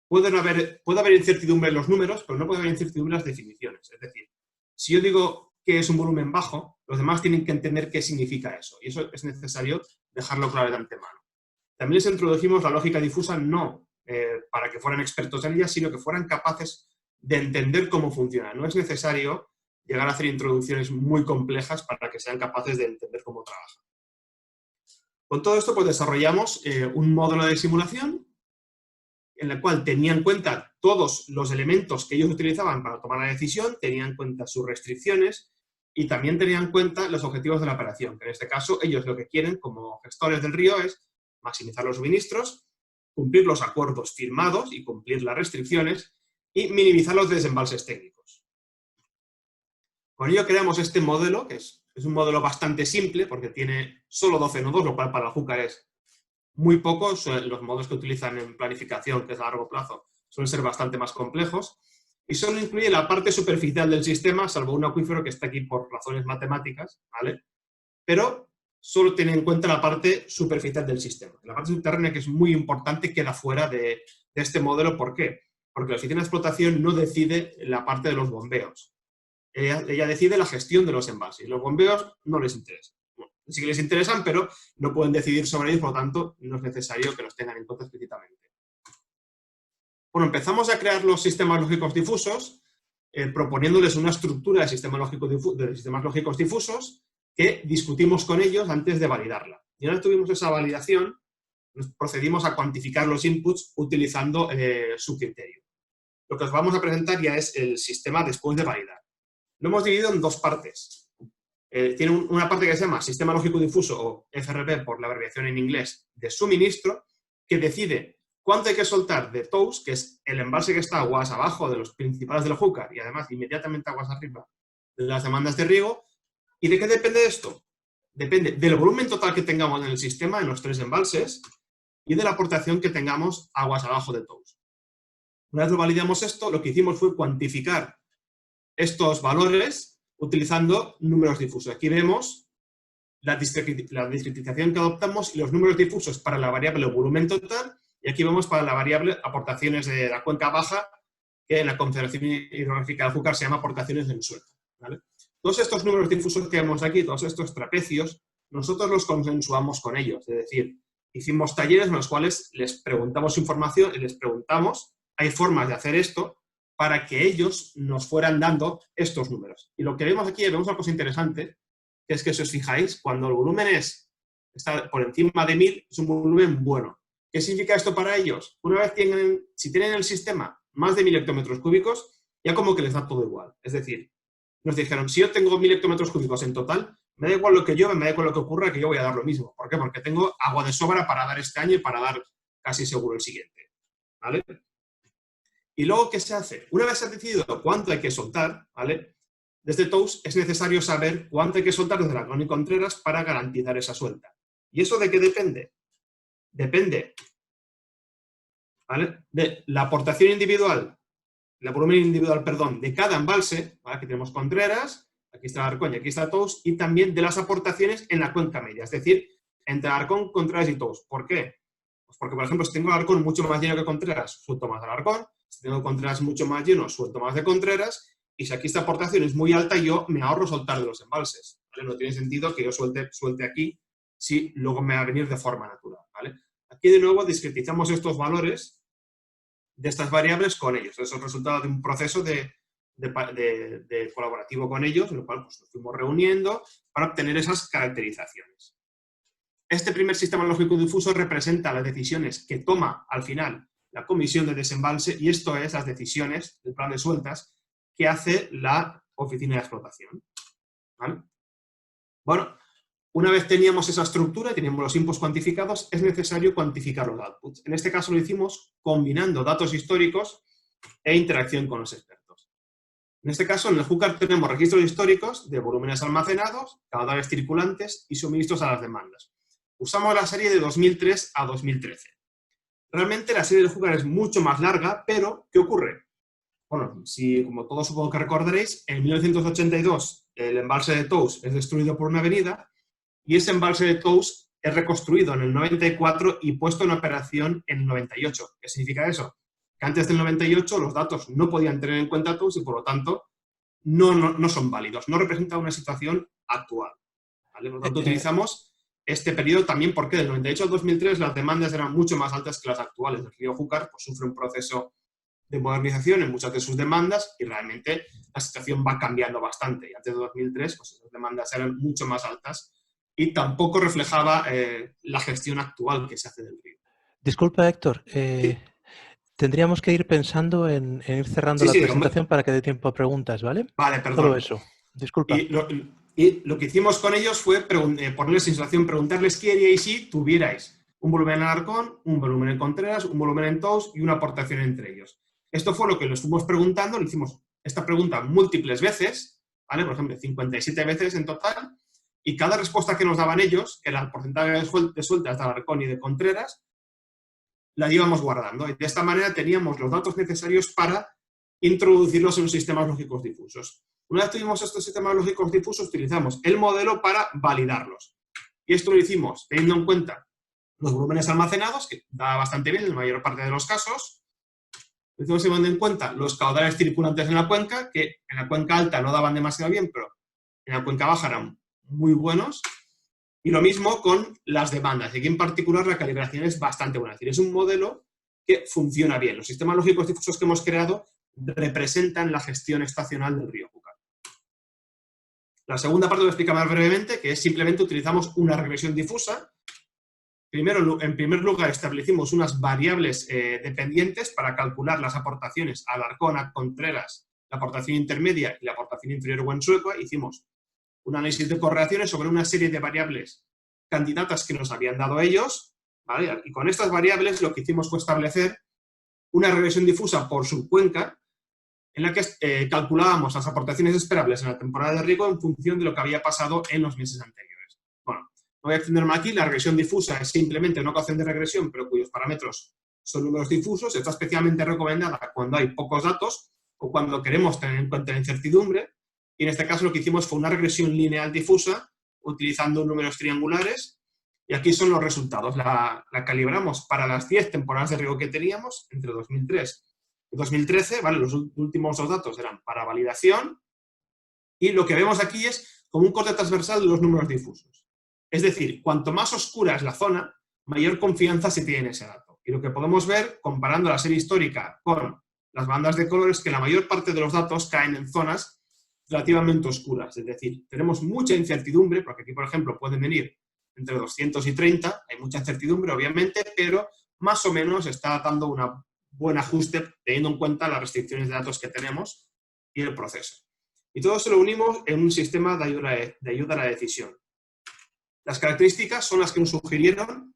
puede haber incertidumbre en los números, pero no puede haber incertidumbre en las definiciones. Es decir, si yo digo que es un volumen bajo, los demás tienen que entender qué significa eso. Y eso es necesario dejarlo claro de antemano. También les introdujimos la lógica difusa no para que fueran expertos en ella, sino que fueran capaces de entender cómo funciona. No es necesario llegar a hacer introducciones muy complejas para que sean capaces de entender cómo trabaja. Con todo esto, pues desarrollamos un módulo de simulación en el cual tenía en cuenta todos los elementos que ellos utilizaban para tomar la decisión, tenía en cuenta sus restricciones y también tenía en cuenta los objetivos de la operación, que en este caso ellos lo que quieren como gestores del río es maximizar los suministros, cumplir los acuerdos firmados y cumplir las restricciones y minimizar los desembalses técnicos. Con ello creamos este modelo, que es un modelo bastante simple porque tiene solo 12 nodos, lo cual para el Júcar es muy pocos. Los modelos que utilizan en planificación, que es a largo plazo, suelen ser bastante más complejos. Y solo incluye la parte superficial del sistema, salvo un acuífero que está aquí por razones matemáticas, ¿vale? Pero solo tiene en cuenta la parte superficial del sistema. La parte subterránea, que es muy importante, queda fuera de este modelo. ¿Por qué? Porque la oficina de explotación no decide la parte de los bombeos. Ella decide la gestión de los embalses. Los bombeos no les interesan. Bueno, sí que les interesan, pero no pueden decidir sobre ellos, por lo tanto, no es necesario que los tengan en cuenta explícitamente. Bueno, empezamos a crear los sistemas lógicos difusos, proponiéndoles una estructura de sistemas lógicos difusos que discutimos con ellos antes de validarla. Y una vez tuvimos esa validación, procedimos a cuantificar los inputs utilizando su criterio. Lo que os vamos a presentar ya es el sistema después de validar. Lo hemos dividido en dos partes. Tiene una parte que se llama Sistema Lógico Difuso, o FRP por la abreviación en inglés, de suministro, que decide cuánto hay que soltar de TOWS, que es el embalse que está aguas abajo de los principales del Júcar y además inmediatamente aguas arriba de las demandas de riego. ¿Y de qué depende esto? Depende del volumen total que tengamos en el sistema, en los 3 embalses, y de la aportación que tengamos aguas abajo de TOWS. Una vez lo validamos esto, lo que hicimos fue cuantificar estos valores utilizando números difusos. Aquí vemos la discretización que adoptamos y los números difusos para la variable volumen total, y aquí vemos para la variable aportaciones de la cuenca baja, que en la Confederación Hidrográfica del Júcar se llama aportaciones del suelo, ¿vale? Todos estos números difusos que vemos aquí, todos estos trapecios, nosotros los consensuamos con ellos. Es decir, hicimos talleres en los cuales les preguntamos información y les preguntamos, hay formas de hacer esto, para que ellos nos fueran dando estos números. Y lo que vemos aquí, vemos una cosa interesante, que es que si os fijáis, cuando el volumen está por encima de 1000, es un volumen bueno. ¿Qué significa esto para ellos? Una vez si tienen en el sistema más de 1000 hectómetros cúbicos, ya como que les da todo igual. Es decir, nos dijeron, si yo tengo 1000 hectómetros cúbicos en total, me da igual lo que llueve, me da igual lo que ocurra, que yo voy a dar lo mismo. ¿Por qué? Porque tengo agua de sobra para dar este año y para dar casi seguro el siguiente. ¿Vale? Y luego, ¿qué se hace? Una vez se ha decidido cuánto hay que soltar, ¿vale? Desde TOWS es necesario saber cuánto hay que soltar desde Alarcón y Contreras para garantizar esa suelta. ¿Y eso de qué depende? Depende, ¿vale?, de la aportación individual, el volumen individual, perdón, de cada embalse, ¿vale? Aquí tenemos Contreras, aquí está Alarcón y aquí está TOWS, y también de las aportaciones en la cuenca media, es decir, entre Alarcón, Contreras y TOWS. ¿Por qué? Pues porque, por ejemplo, si tengo Alarcón mucho más lleno que Contreras, suelto más de Alarcón. Si tengo Contreras mucho más lleno, suelto más de Contreras. Y si aquí esta aportación es muy alta, yo me ahorro soltar de los embalses, ¿vale? No tiene sentido que yo suelte aquí si luego me va a venir de forma natural, ¿vale? Aquí de nuevo discretizamos estos valores de estas variables con ellos. Eso es el resultado de un proceso de colaborativo con ellos, en el cual pues, nos fuimos reuniendo para obtener esas caracterizaciones. Este primer sistema lógico difuso representa las decisiones que toma al final la comisión de desembalse, y esto es las decisiones del plan de sueltas que hace la oficina de explotación, ¿vale? Bueno, una vez teníamos esa estructura, teníamos los inputs cuantificados, es necesario cuantificar los outputs. En este caso lo hicimos combinando datos históricos e interacción con los expertos. En este caso, en el Júcar tenemos registros históricos de volúmenes almacenados, caudales circulantes y suministros a las demandas. Usamos la serie de 2003 a 2013. Realmente la serie del Júcar es mucho más larga, pero ¿qué ocurre? Bueno, como todos supongo que recordaréis, en 1982 el embalse de TOWS es destruido por una avenida y ese embalse de TOWS es reconstruido en el 94 y puesto en operación en el 98. ¿Qué significa eso? Que antes del 98 los datos no podían tener en cuenta TOWS y por lo tanto no son válidos, no representan una situación actual, ¿vale? Por lo tanto utilizamos este periodo también porque del 98 al 2003 las demandas eran mucho más altas que las actuales. El río Júcar pues, sufre un proceso de modernización en muchas de sus demandas y realmente la situación va cambiando bastante. Y antes de 2003 pues, las demandas eran mucho más altas y tampoco reflejaba la gestión actual que se hace del río. Disculpa, Héctor. Sí. Tendríamos que ir pensando en ir cerrando Sí, la sí, presentación para que dé tiempo a preguntas, ¿vale? Vale, perdón. Solo eso. Disculpa. Y lo que hicimos con ellos fue ponerles en situación, preguntarles qué haríais si tuvierais un volumen en Alarcón, un volumen en Contreras, un volumen en Tous y una aportación entre ellos. Esto fue lo que les fuimos preguntando, le hicimos esta pregunta múltiples veces, ¿vale? Por ejemplo, 57 veces en total, y cada respuesta que nos daban ellos, que era el porcentaje de sueltas de Alarcón y de Contreras, la íbamos guardando. Y de esta manera teníamos los datos necesarios para introducirlos en los sistemas lógicos difusos. Una vez tuvimos estos sistemas lógicos difusos, utilizamos el modelo para validarlos. Y esto lo hicimos teniendo en cuenta los volúmenes almacenados, que da bastante bien en la mayor parte de los casos. Lo hicimos teniendo en cuenta los caudales circulantes en la cuenca, que en la cuenca alta no daban demasiado bien, pero en la cuenca baja eran muy buenos. Y lo mismo con las demandas. Y aquí en particular la calibración es bastante buena. Es decir, es un modelo que funciona bien. Los sistemas lógicos difusos que hemos creado representan la gestión estacional del río Júcar. La segunda parte lo explico más brevemente, que es simplemente utilizamos una regresión difusa. Primero, en primer lugar, establecimos unas variables dependientes para calcular las aportaciones a Alarcón, a Contreras, la aportación intermedia y la aportación inferior Huensuecoa. Hicimos un análisis de correlaciones sobre una serie de variables candidatas que nos habían dado ellos, ¿vale? Y con estas variables lo que hicimos fue establecer una regresión difusa por subcuenca en la que calculábamos las aportaciones esperables en la temporada de riego en función de lo que había pasado en los meses anteriores. Bueno, no voy a extenderme aquí, la regresión difusa es simplemente una ecuación de regresión, pero cuyos parámetros son números difusos. Está especialmente recomendada cuando hay pocos datos o cuando queremos tener en cuenta la incertidumbre. Y en este caso lo que hicimos fue una regresión lineal difusa utilizando números triangulares. Y aquí son los resultados. La calibramos para las 10 temporadas de riego que teníamos entre 2003 y 2013. ¿Vale? Los últimos dos datos eran para validación. Y lo que vemos aquí es como un corte transversal de los números difusos. Es decir, cuanto más oscura es la zona, mayor confianza se tiene en ese dato. Y lo que podemos ver, comparando la serie histórica con las bandas de color, es que la mayor parte de los datos caen en zonas relativamente oscuras. Es decir, tenemos mucha incertidumbre, porque aquí, por ejemplo, pueden venir entre 200 y 30, hay mucha incertidumbre, obviamente, pero más o menos está dando un buen ajuste teniendo en cuenta las restricciones de datos que tenemos y el proceso. Y todo eso lo unimos en un sistema de ayuda a la decisión. Las características son las que nos sugirieron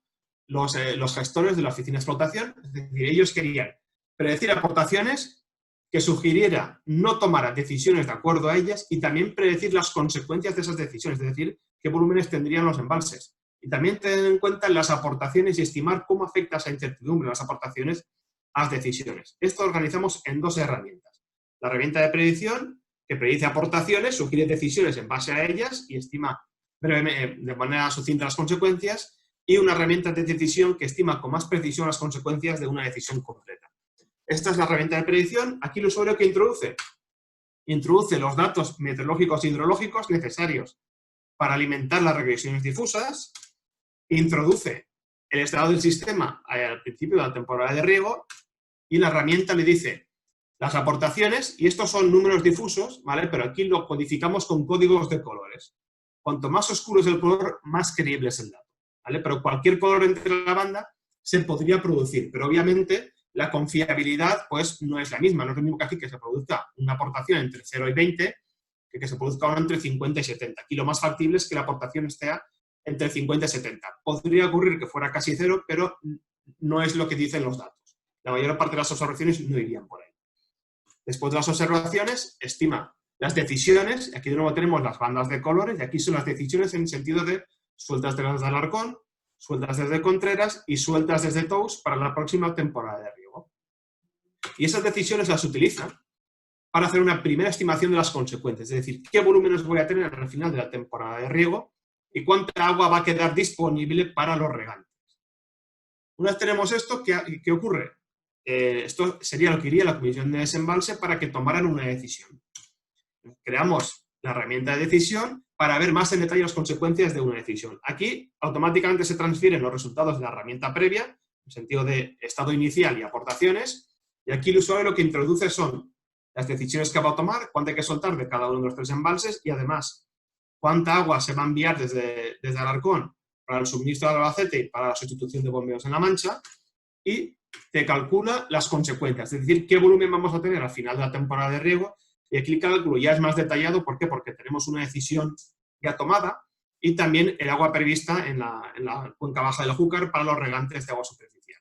los gestores de la oficina de explotación. Es decir, ellos querían predecir aportaciones que sugiriera no tomar decisiones de acuerdo a ellas y también predecir las consecuencias de esas decisiones, es decir, qué volúmenes tendrían los embalses. Y también tener en cuenta las aportaciones y estimar cómo afecta esa incertidumbre, las aportaciones, a las decisiones. Esto lo organizamos en dos herramientas. La herramienta de predicción, que predice aportaciones, sugiere decisiones en base a ellas y estima de manera sucinta las consecuencias, y una herramienta de decisión que estima con más precisión las consecuencias de una decisión completa. Esta es la herramienta de predicción. Aquí el usuario que introduce los datos meteorológicos e hidrológicos necesarios para alimentar las regresiones difusas, introduce el estado del sistema al principio de la temporada de riego y la herramienta le dice las aportaciones, y estos son números difusos, ¿vale? Pero aquí lo codificamos con códigos de colores. Cuanto más oscuro es el color, más creíble es el dato, ¿vale? Pero cualquier color entre la banda se podría producir, pero obviamente la confiabilidad pues no es la misma. No es lo mismo que aquí que se produzca una aportación entre 0 y 20 que se produzca una entre 50 y 70. Aquí lo más factible es que la aportación esté entre 50 y 70. Podría ocurrir que fuera casi 0, pero no es lo que dicen los datos. La mayor parte de las observaciones no irían por ahí. Después de las observaciones, estima las decisiones. Aquí de nuevo tenemos las bandas de colores y aquí son las decisiones en el sentido de sueltas desde Alarcón, sueltas desde Contreras y sueltas desde Tous para la próxima temporada de riego. Y esas decisiones las utilizan para hacer una primera estimación de las consecuencias, es decir, qué volúmenes voy a tener al final de la temporada de riego y cuánta agua va a quedar disponible para los regantes. Una vez tenemos esto, ¿qué ocurre? Esto sería lo que iría a la comisión de desembalse para que tomaran una decisión. Creamos la herramienta de decisión para ver más en detalle las consecuencias de una decisión. Aquí automáticamente se transfieren los resultados de la herramienta previa, en el sentido de estado inicial y aportaciones, y aquí el usuario lo que introduce son las decisiones que va a tomar, cuánto hay que soltar de cada uno de los tres embalses y además cuánta agua se va a enviar desde Alarcón para el suministro de Albacete y para la sustitución de bombeos en La Mancha, y te calcula las consecuencias, es decir, qué volumen vamos a tener al final de la temporada de riego, y aquí el cálculo ya es más detallado. ¿Por qué? Porque tenemos una decisión ya tomada y también el agua prevista en la cuenca baja del Júcar para los regantes de agua superficial.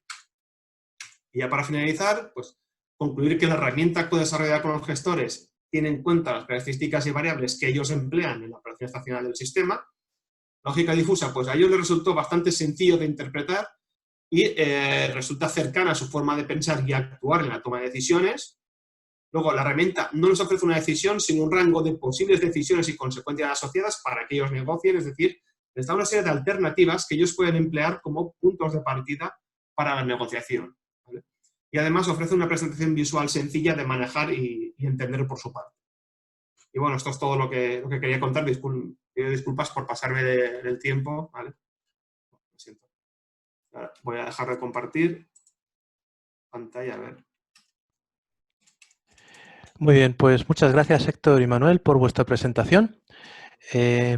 Y ya para finalizar, pues concluir que la herramienta co-desarrollada con los gestores tiene en cuenta las características y variables que ellos emplean en la operación estacional del sistema. Lógica difusa, pues a ellos les resultó bastante sencillo de interpretar y resulta cercana a su forma de pensar y actuar en la toma de decisiones. Luego, la herramienta no les ofrece una decisión, sino un rango de posibles decisiones y consecuencias asociadas para que ellos negocien, es decir, les da una serie de alternativas que ellos pueden emplear como puntos de partida para la negociación, ¿vale? Y además ofrece una presentación visual sencilla de manejar y entender por su parte. Y bueno, esto es todo lo que quería contar. Pido disculpas por pasarme del tiempo, ¿vale? Lo siento. Ahora voy a dejar de compartir pantalla, a ver. Muy bien, pues muchas gracias Héctor y Manuel por vuestra presentación.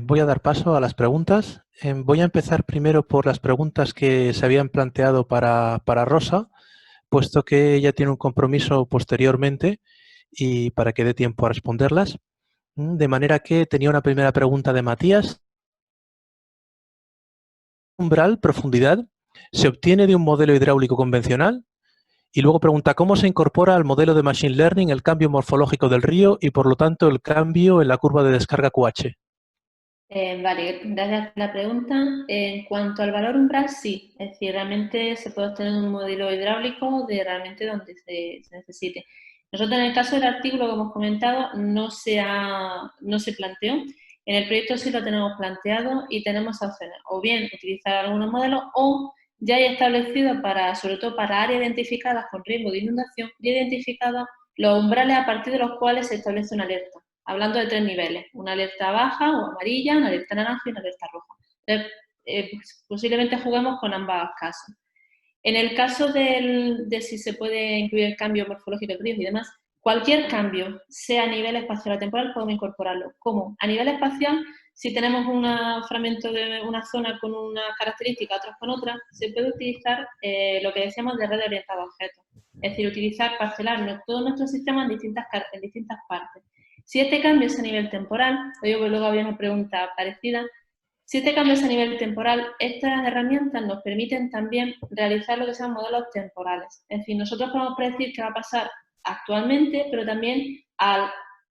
Voy a dar paso a las preguntas. Voy a empezar primero por las preguntas que se habían planteado para Rosa, puesto que ella tiene un compromiso posteriormente y para que dé tiempo a responderlas. De manera que tenía una primera pregunta de Matías. Umbral, profundidad, ¿se obtiene de un modelo hidráulico convencional? Y luego pregunta, ¿cómo se incorpora al modelo de Machine Learning el cambio morfológico del río y, por lo tanto, el cambio en la curva de descarga QH? Vale, gracias por la pregunta. En cuanto al valor umbral, sí. Es decir, realmente se puede obtener un modelo hidráulico de realmente donde se necesite. Nosotros, en el caso del artículo que hemos comentado, no se planteó. En el proyecto sí lo tenemos planteado y tenemos opciones. O bien utilizar algunos modelos o ya hay establecido, sobre todo para áreas identificadas con riesgo de inundación, ya identificados los umbrales a partir de los cuales se establece una alerta. Hablando de 3 niveles, una alerta baja o amarilla, una alerta naranja y una alerta roja. Entonces, posiblemente juguemos con ambos casos. En el caso de si se puede incluir el cambio morfológico del río y demás, cualquier cambio, sea a nivel espacial o temporal, podemos incorporarlo. ¿Cómo? A nivel espacial, si tenemos un fragmento de una zona con una característica, otras con otra, se puede utilizar lo que decíamos de red orientada a objetos. Es decir, parcelar todo nuestro sistema en distintas partes. Si este cambio es a nivel temporal, luego había una pregunta parecida, si este cambio es a nivel temporal, estas herramientas nos permiten también realizar lo que se llaman modelos temporales. Es decir, nosotros podemos predecir qué va a pasar actualmente, pero también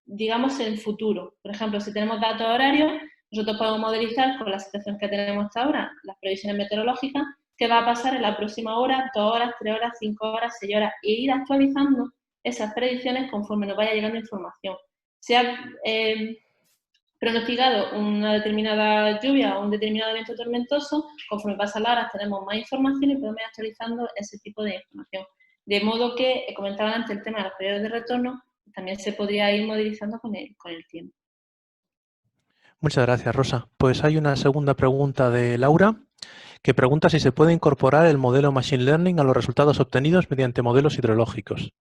digamos, en futuro. Por ejemplo, si tenemos datos horarios, nosotros podemos modelizar con la situación que tenemos hasta ahora, las previsiones meteorológicas, qué va a pasar en la próxima hora, 2 horas, 3 horas, 5 horas, 6 horas, e ir actualizando esas predicciones conforme nos vaya llegando información. Se ha pronosticado una determinada lluvia o un determinado evento tormentoso, conforme pasan las horas tenemos más información y podemos ir actualizando ese tipo de información. De modo que, comentaba antes el tema de los periodos de retorno, también se podría ir modelizando con el tiempo. Muchas gracias, Rosa. Pues hay una segunda pregunta de Laura, que pregunta si se puede incorporar el modelo Machine Learning a los resultados obtenidos mediante modelos hidrológicos.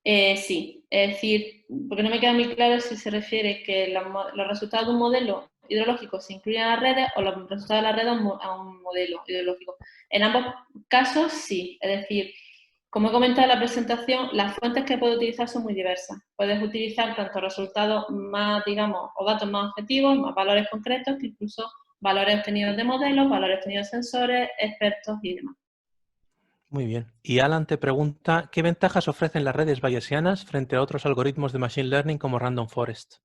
Sí, es decir, porque no me queda muy claro si se refiere que los resultados de un modelo hidrológico se incluyen a las redes o los resultados de la red a un modelo hidrológico. En ambos casos, sí. Es decir, como he comentado en la presentación, las fuentes que puedes utilizar son muy diversas. Puedes utilizar tanto resultados más, digamos, o datos más objetivos, más valores concretos, que incluso valores obtenidos de modelos, valores obtenidos de sensores, expertos y demás. Muy bien. Y Alan te pregunta, ¿qué ventajas ofrecen las redes bayesianas frente a otros algoritmos de Machine Learning como Random Forest?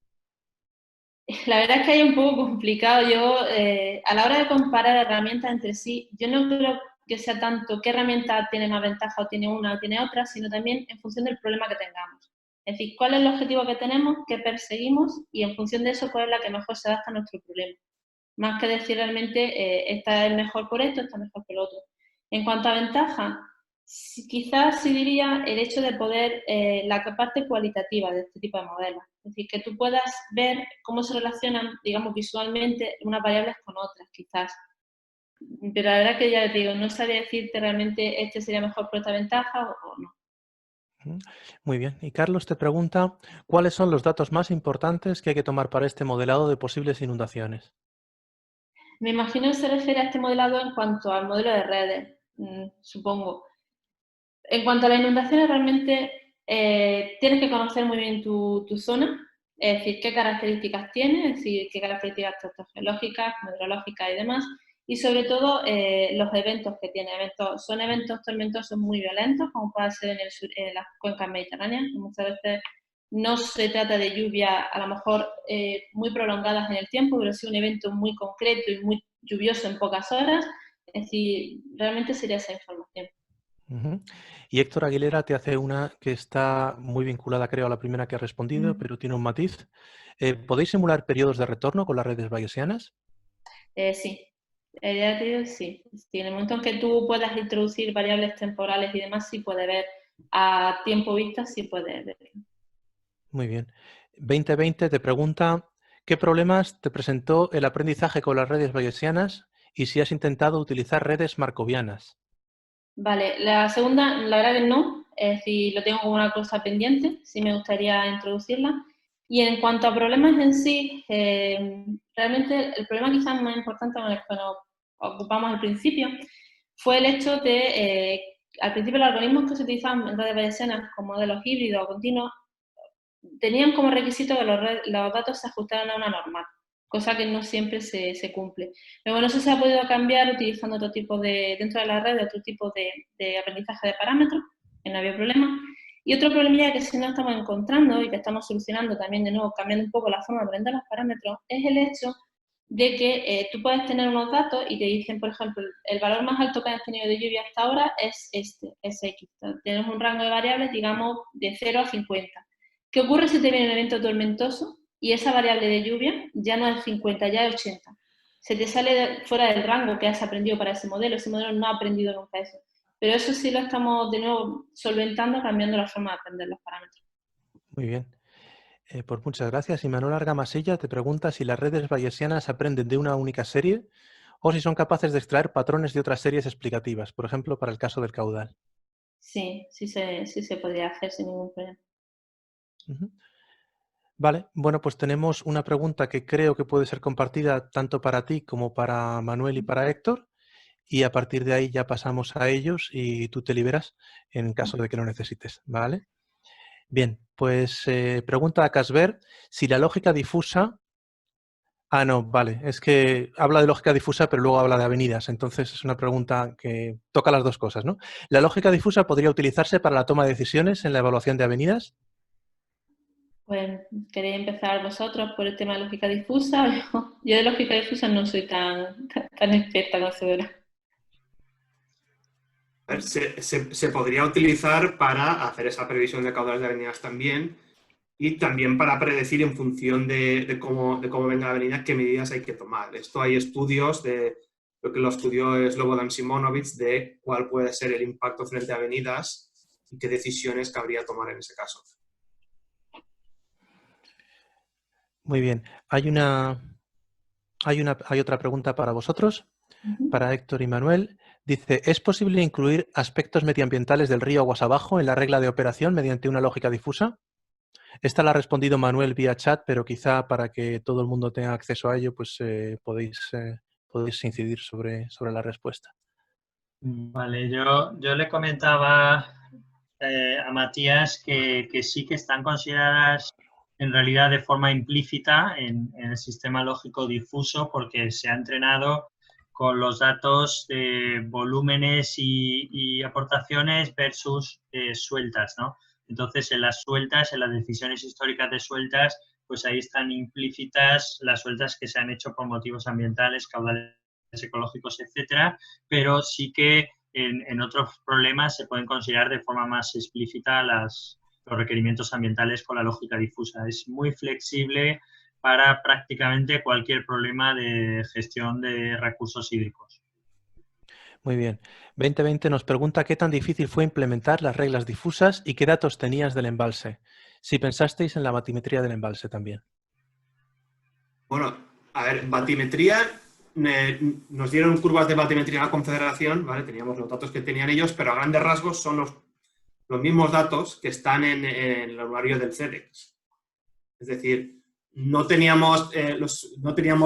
La verdad es que es un poco complicado. Yo, a la hora de comparar herramientas entre sí, yo no creo que sea tanto qué herramienta tiene más ventaja o tiene una o tiene otra, sino también en función del problema que tengamos. Es decir, cuál es el objetivo que tenemos, qué perseguimos y en función de eso cuál es la que mejor se adapta a nuestro problema. Más que decir realmente esta es mejor por esto, esta es mejor por lo otro. En cuanto a ventaja, quizás sí diría el hecho de poder, la parte cualitativa de este tipo de modelos. Es decir, que tú puedas ver cómo se relacionan, digamos, visualmente unas variables con otras, quizás. Pero la verdad que ya te digo, no sabría decirte realmente este sería mejor por esta ventaja o no. Muy bien. Y Carlos te pregunta, ¿cuáles son los datos más importantes que hay que tomar para este modelado de posibles inundaciones? Me imagino que se refiere a este modelado en cuanto al modelo de redes, supongo. En cuanto a las inundaciones, realmente tienes que conocer muy bien tu zona, es decir, qué características tiene, es decir, qué características geológicas, meteorológicas y demás, y sobre todo los eventos que tiene. Son eventos tormentosos muy violentos, como puede ser en las cuencas mediterráneas, que muchas veces no se trata de lluvia a lo mejor muy prolongadas en el tiempo, pero sí un evento muy concreto y muy lluvioso en pocas horas, es decir, realmente sería esa información. Y Héctor Aguilera te hace una que está muy vinculada, creo, a la primera que ha respondido, pero tiene un matiz. ¿Podéis simular periodos de retorno con las redes bayesianas? Sí, ya te digo, sí. En el momento en que tú puedas introducir variables temporales y demás, sí puede ver a tiempo vista, sí puede ver. Muy bien. 2020 te pregunta, ¿qué problemas te presentó el aprendizaje con las redes bayesianas y si has intentado utilizar redes markovianas? Vale, la segunda, la verdad que no, es decir, lo tengo como una cosa pendiente, sí me gustaría introducirla. Y en cuanto a problemas en sí, realmente el problema quizás más importante con el que nos ocupamos al principio fue el hecho de, al principio los algoritmos que se utilizaban en redes bayesianas como modelos híbridos o continuos, tenían como requisito que los datos se ajustaran a una normal, cosa que no siempre se cumple. Pero bueno, eso se ha podido cambiar utilizando otro tipo dentro de la red, otro tipo de aprendizaje de parámetros, que no había problema. Y otro problemilla que sí nos estamos encontrando y que estamos solucionando también de nuevo, cambiando un poco la forma de aprender los parámetros, es el hecho de que tú puedes tener unos datos y te dicen, por ejemplo, el valor más alto que has tenido de lluvia hasta ahora es este, es X. Entonces, tenemos un rango de variables, digamos, de 0 a 50. ¿Qué ocurre si te viene un evento tormentoso y esa variable de lluvia ya no es 50, ya es 80? Se te sale fuera del rango que has aprendido para ese modelo no ha aprendido nunca eso. Pero eso sí lo estamos de nuevo solventando, cambiando la forma de aprender los parámetros. Muy bien. Pues muchas gracias. Y Manuel Argamasilla te pregunta si las redes bayesianas aprenden de una única serie o si son capaces de extraer patrones de otras series explicativas, por ejemplo, para el caso del caudal. Sí se podría hacer sin ningún problema. Vale, bueno, pues tenemos una pregunta que creo que puede ser compartida tanto para ti como para Manuel y para Héctor, y a partir de ahí ya pasamos a ellos y tú te liberas en caso de que lo necesites, ¿vale? Bien, pues pregunta a Casper si la lógica difusa... Ah, no, vale, es que habla de lógica difusa pero luego habla de avenidas, entonces es una pregunta que toca las dos cosas, ¿no? ¿La lógica difusa podría utilizarse para la toma de decisiones en la evaluación de avenidas? Pues queréis empezar vosotros por el tema de lógica difusa. Yo de lógica difusa no soy tan experta, conocedora. A ver, se podría utilizar para hacer esa previsión de caudales de avenidas también y también para predecir en función de cómo venga la avenida qué medidas hay que tomar. Esto hay estudios lo que lo estudió Slobodan Simonovic de cuál puede ser el impacto frente a avenidas y qué decisiones cabría tomar en ese caso. Muy bien. Hay otra pregunta para vosotros, para Héctor y Manuel. Dice, ¿es posible incluir aspectos medioambientales del río aguas abajo en la regla de operación mediante una lógica difusa? Esta la ha respondido Manuel vía chat, pero quizá para que todo el mundo tenga acceso a ello, pues podéis incidir sobre la respuesta. Vale, yo le comentaba a Matías que sí que están consideradas en realidad de forma implícita en el sistema lógico difuso porque se ha entrenado con los datos de volúmenes y aportaciones versus sueltas, ¿no? Entonces, en las sueltas, en las decisiones históricas de sueltas, pues ahí están implícitas las sueltas que se han hecho por motivos ambientales, caudales ecológicos, etcétera, pero sí que en otros problemas se pueden considerar de forma más explícita los requerimientos ambientales con la lógica difusa. Es muy flexible para prácticamente cualquier problema de gestión de recursos hídricos. Muy bien. 2020 nos pregunta qué tan difícil fue implementar las reglas difusas y qué datos tenías del embalse. Si pensasteis en la batimetría del embalse también. Bueno, a ver, batimetría, nos dieron curvas de batimetría a la Confederación, ¿vale? Teníamos los datos que tenían ellos, pero a grandes rasgos son los los mismos datos que están en el anuario del CEDEX. Es decir, no teníamos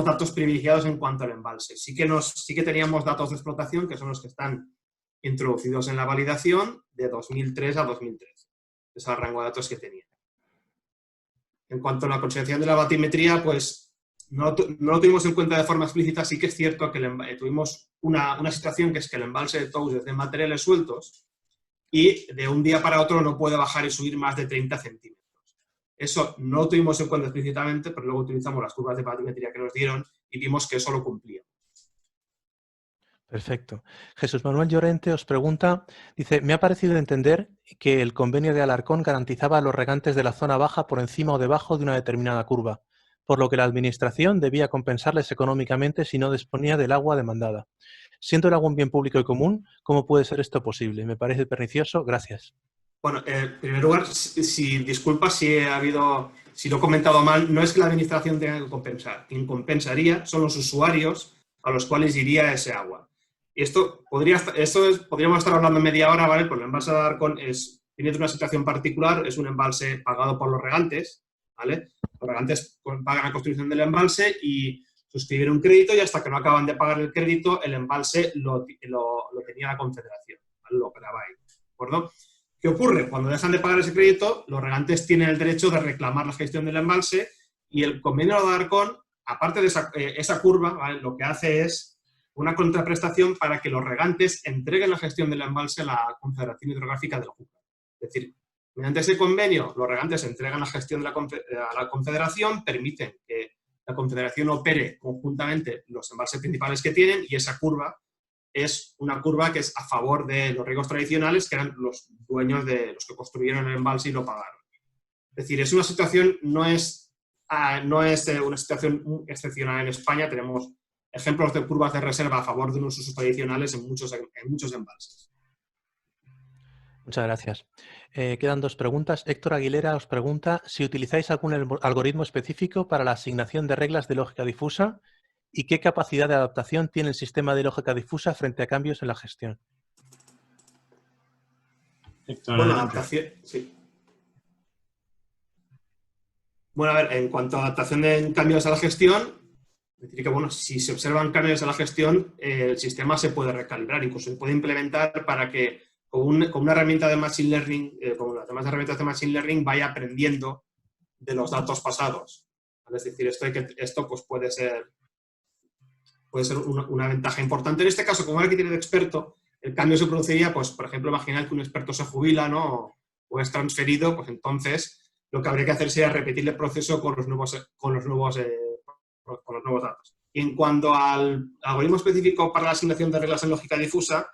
datos privilegiados en cuanto al embalse. Sí que teníamos datos de explotación, que son los que están introducidos en la validación de 2003 a 2013. Ese es el rango de datos que tenía. En cuanto a la consideración de la batimetría, pues no lo tuvimos en cuenta de forma explícita. Sí que es cierto que tuvimos una situación que es que el embalse de Tous es de materiales sueltos y de un día para otro no puede bajar y subir más de 30 centímetros. Eso no lo tuvimos en cuenta explícitamente, pero luego utilizamos las curvas de batimetría que nos dieron y vimos que eso lo cumplía. Perfecto. Jesús Manuel Llorente os pregunta, dice, me ha parecido entender que el convenio de Alarcón garantizaba a los regantes de la zona baja por encima o debajo de una determinada curva, por lo que la Administración debía compensarles económicamente si no disponía del agua demandada. Siendo el agua un bien público y común, ¿cómo puede ser esto posible? Me parece pernicioso. Gracias. Bueno, en primer lugar, disculpa si lo he comentado mal, no es que la Administración tenga que compensar. Quien compensaría son los usuarios a los cuales iría ese agua. Y podríamos estar hablando media hora, ¿vale? Porque el embalse de Alarcón viene de una situación particular, es un embalse pagado por los regantes, ¿vale? Los regantes pagan la construcción del embalse y suscribir un crédito y hasta que no acaban de pagar el crédito, el embalse lo tenía la Confederación, ¿vale? Lo operaba ahí, ¿de acuerdo? ¿Qué ocurre? Cuando dejan de pagar ese crédito, los regantes tienen el derecho de reclamar la gestión del embalse y el convenio de Alarcón, aparte de esa curva, ¿vale? Lo que hace es una contraprestación para que los regantes entreguen la gestión del embalse a la Confederación Hidrográfica del Júcar. Es decir, mediante ese convenio, los regantes entregan la gestión a la Confederación, permiten que la Confederación opere conjuntamente los embalses principales que tienen y esa curva es una curva que es a favor de los riegos tradicionales, que eran los dueños de los que construyeron el embalse y lo pagaron. Es decir, es una situación, no es una situación excepcional en España. Tenemos ejemplos de curvas de reserva a favor de unos usos tradicionales en muchos embalses. Muchas gracias. Quedan dos preguntas. Héctor Aguilera os pregunta si utilizáis algún algoritmo específico para la asignación de reglas de lógica difusa y qué capacidad de adaptación tiene el sistema de lógica difusa frente a cambios en la gestión. Héctor, bueno, adaptación, sí. Bueno, a ver, en cuanto a adaptación de cambios a la gestión, decir que, bueno, si se observan cambios en la gestión, el sistema se puede recalibrar, incluso se puede implementar para que con una herramienta de Machine Learning, como las demás herramientas de Machine Learning, vaya aprendiendo de los datos pasados. Es decir, esto pues puede ser una ventaja importante. En este caso, como ahora que tiene de experto, el cambio se produciría, pues, por ejemplo, imaginar que un experto se jubila, ¿no? O es transferido, pues entonces lo que habría que hacer sería repetir el proceso con los nuevos datos. Y en cuanto al algoritmo específico para la asignación de reglas en lógica difusa,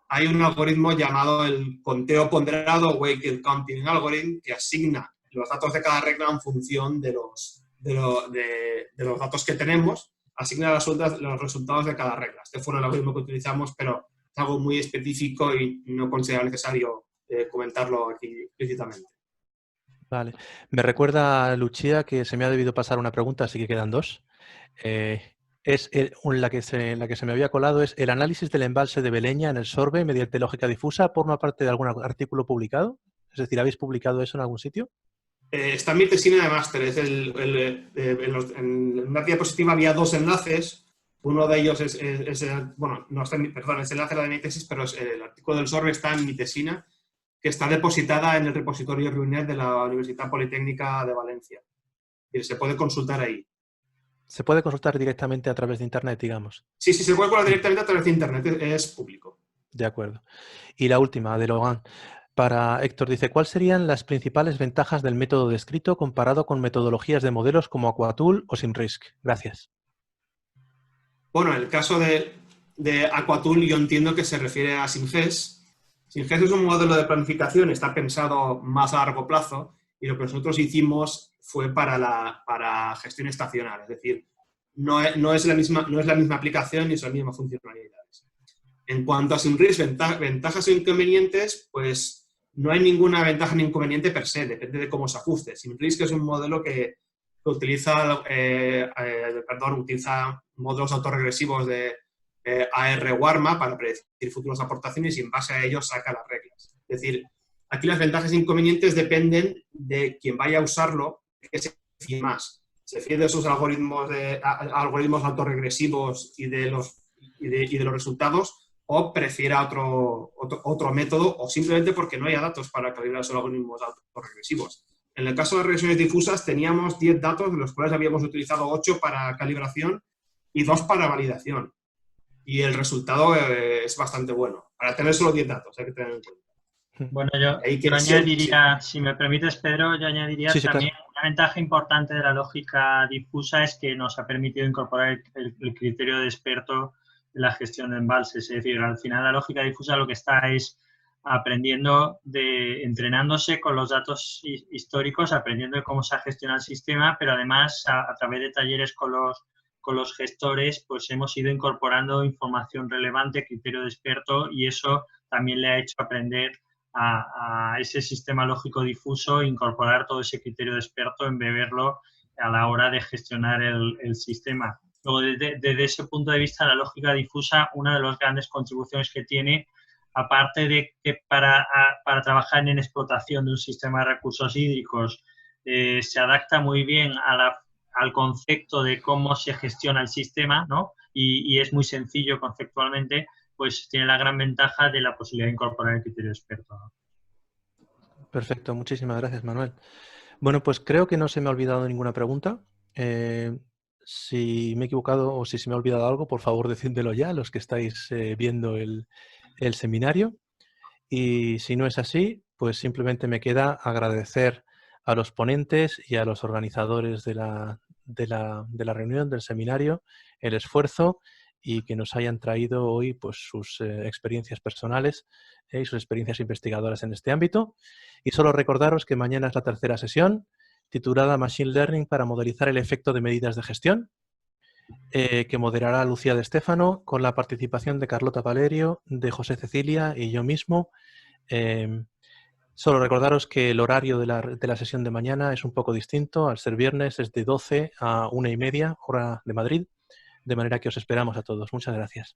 hay un algoritmo llamado el conteo ponderado, Weighted Counting Algorithm, que asigna los datos de cada regla en función de los datos que tenemos, asigna los resultados de cada regla. Este fue el algoritmo que utilizamos, pero es algo muy específico y no considero necesario comentarlo aquí explícitamente. Vale. Me recuerda, Lucía, que se me ha debido pasar una pregunta, así que quedan dos. La que se me había colado es el análisis del embalse de Beleña en el Sorbe mediante lógica difusa, forma parte de algún artículo publicado. Es decir, ¿habéis publicado eso en algún sitio? Está en mi tesina de máster. En una diapositiva había dos enlaces. Uno de ellos es ese enlace era de mi tesis, pero el artículo del Sorbe está en mi tesina, que está depositada en el repositorio RUNET de la Universidad Politécnica de Valencia. Y se puede consultar ahí. ¿Se puede consultar directamente a través de Internet, digamos? Sí, se puede consultar directamente a través de Internet, es público. De acuerdo. Y la última, de Logan. Para Héctor, dice, ¿cuáles serían las principales ventajas del método descrito comparado con metodologías de modelos como Aquatool o SimRisk? Gracias. Bueno, en el caso de Aquatool, yo entiendo que se refiere a SimGES. SimGES es un modelo de planificación, está pensado más a largo plazo, y lo que nosotros hicimos fue para gestión estacional, es decir, no es la misma aplicación ni son las mismas funcionalidades. En cuanto a SimRisk, ventajas e inconvenientes, pues no hay ninguna ventaja ni inconveniente per se, depende de cómo se ajuste. SimRisk es un modelo que utiliza módulos autorregresivos de AR-Warma para predecir futuras aportaciones y en base a ello saca las reglas. Es decir, Aquí las ventajas e inconvenientes dependen de quien vaya a usarlo, que se fíe más. Se fíe de esos algoritmos autorregresivos y de los resultados, o prefiera otro método, o simplemente porque no haya datos para calibrar esos algoritmos autorregresivos. En el caso de regresiones difusas teníamos 10 datos, de los cuales habíamos utilizado 8 para calibración y 2 para validación. Y el resultado es bastante bueno. Para tener solo 10 datos, hay que tener en cuenta. Bueno, yo añadiría, si me permites, Pedro, yo añadiría también claro. Una ventaja importante de la lógica difusa es que nos ha permitido incorporar el criterio de experto en la gestión de embalses. Es decir, al final la lógica difusa lo que está es aprendiendo, entrenándose con los datos históricos, aprendiendo de cómo se ha gestionado el sistema, pero además a través de talleres con los gestores, pues hemos ido incorporando información relevante, criterio de experto, y eso también le ha hecho aprender a ese sistema lógico difuso, incorporar todo ese criterio de experto, embeberlo a la hora de gestionar el sistema. Luego, desde ese punto de vista, la lógica difusa, una de las grandes contribuciones que tiene, aparte de que para trabajar en explotación de un sistema de recursos hídricos se adapta muy bien al concepto de cómo se gestiona el sistema, ¿no? Y es muy sencillo conceptualmente, pues tiene la gran ventaja de la posibilidad de incorporar el criterio experto, ¿no? Perfecto, muchísimas gracias, Manuel. Bueno, pues creo que no se me ha olvidado ninguna pregunta. Si me he equivocado o si se me ha olvidado algo, por favor, decídmelo ya, los que estáis viendo el seminario. Y si no es así, pues simplemente me queda agradecer a los ponentes y a los organizadores de la reunión, del seminario, el esfuerzo y que nos hayan traído hoy pues, sus experiencias personales y sus experiencias investigadoras en este ámbito. Y solo recordaros que mañana es la tercera sesión, titulada Machine Learning para modelizar el efecto de medidas de gestión, que moderará Lucía de Stéfano, con la participación de Carlota Valerio, de José Cecilia y yo mismo. Solo recordaros que el horario de la sesión de mañana es un poco distinto. Al ser viernes es de 12 a 1:30, hora de Madrid, de manera que os esperamos a todos. Muchas gracias.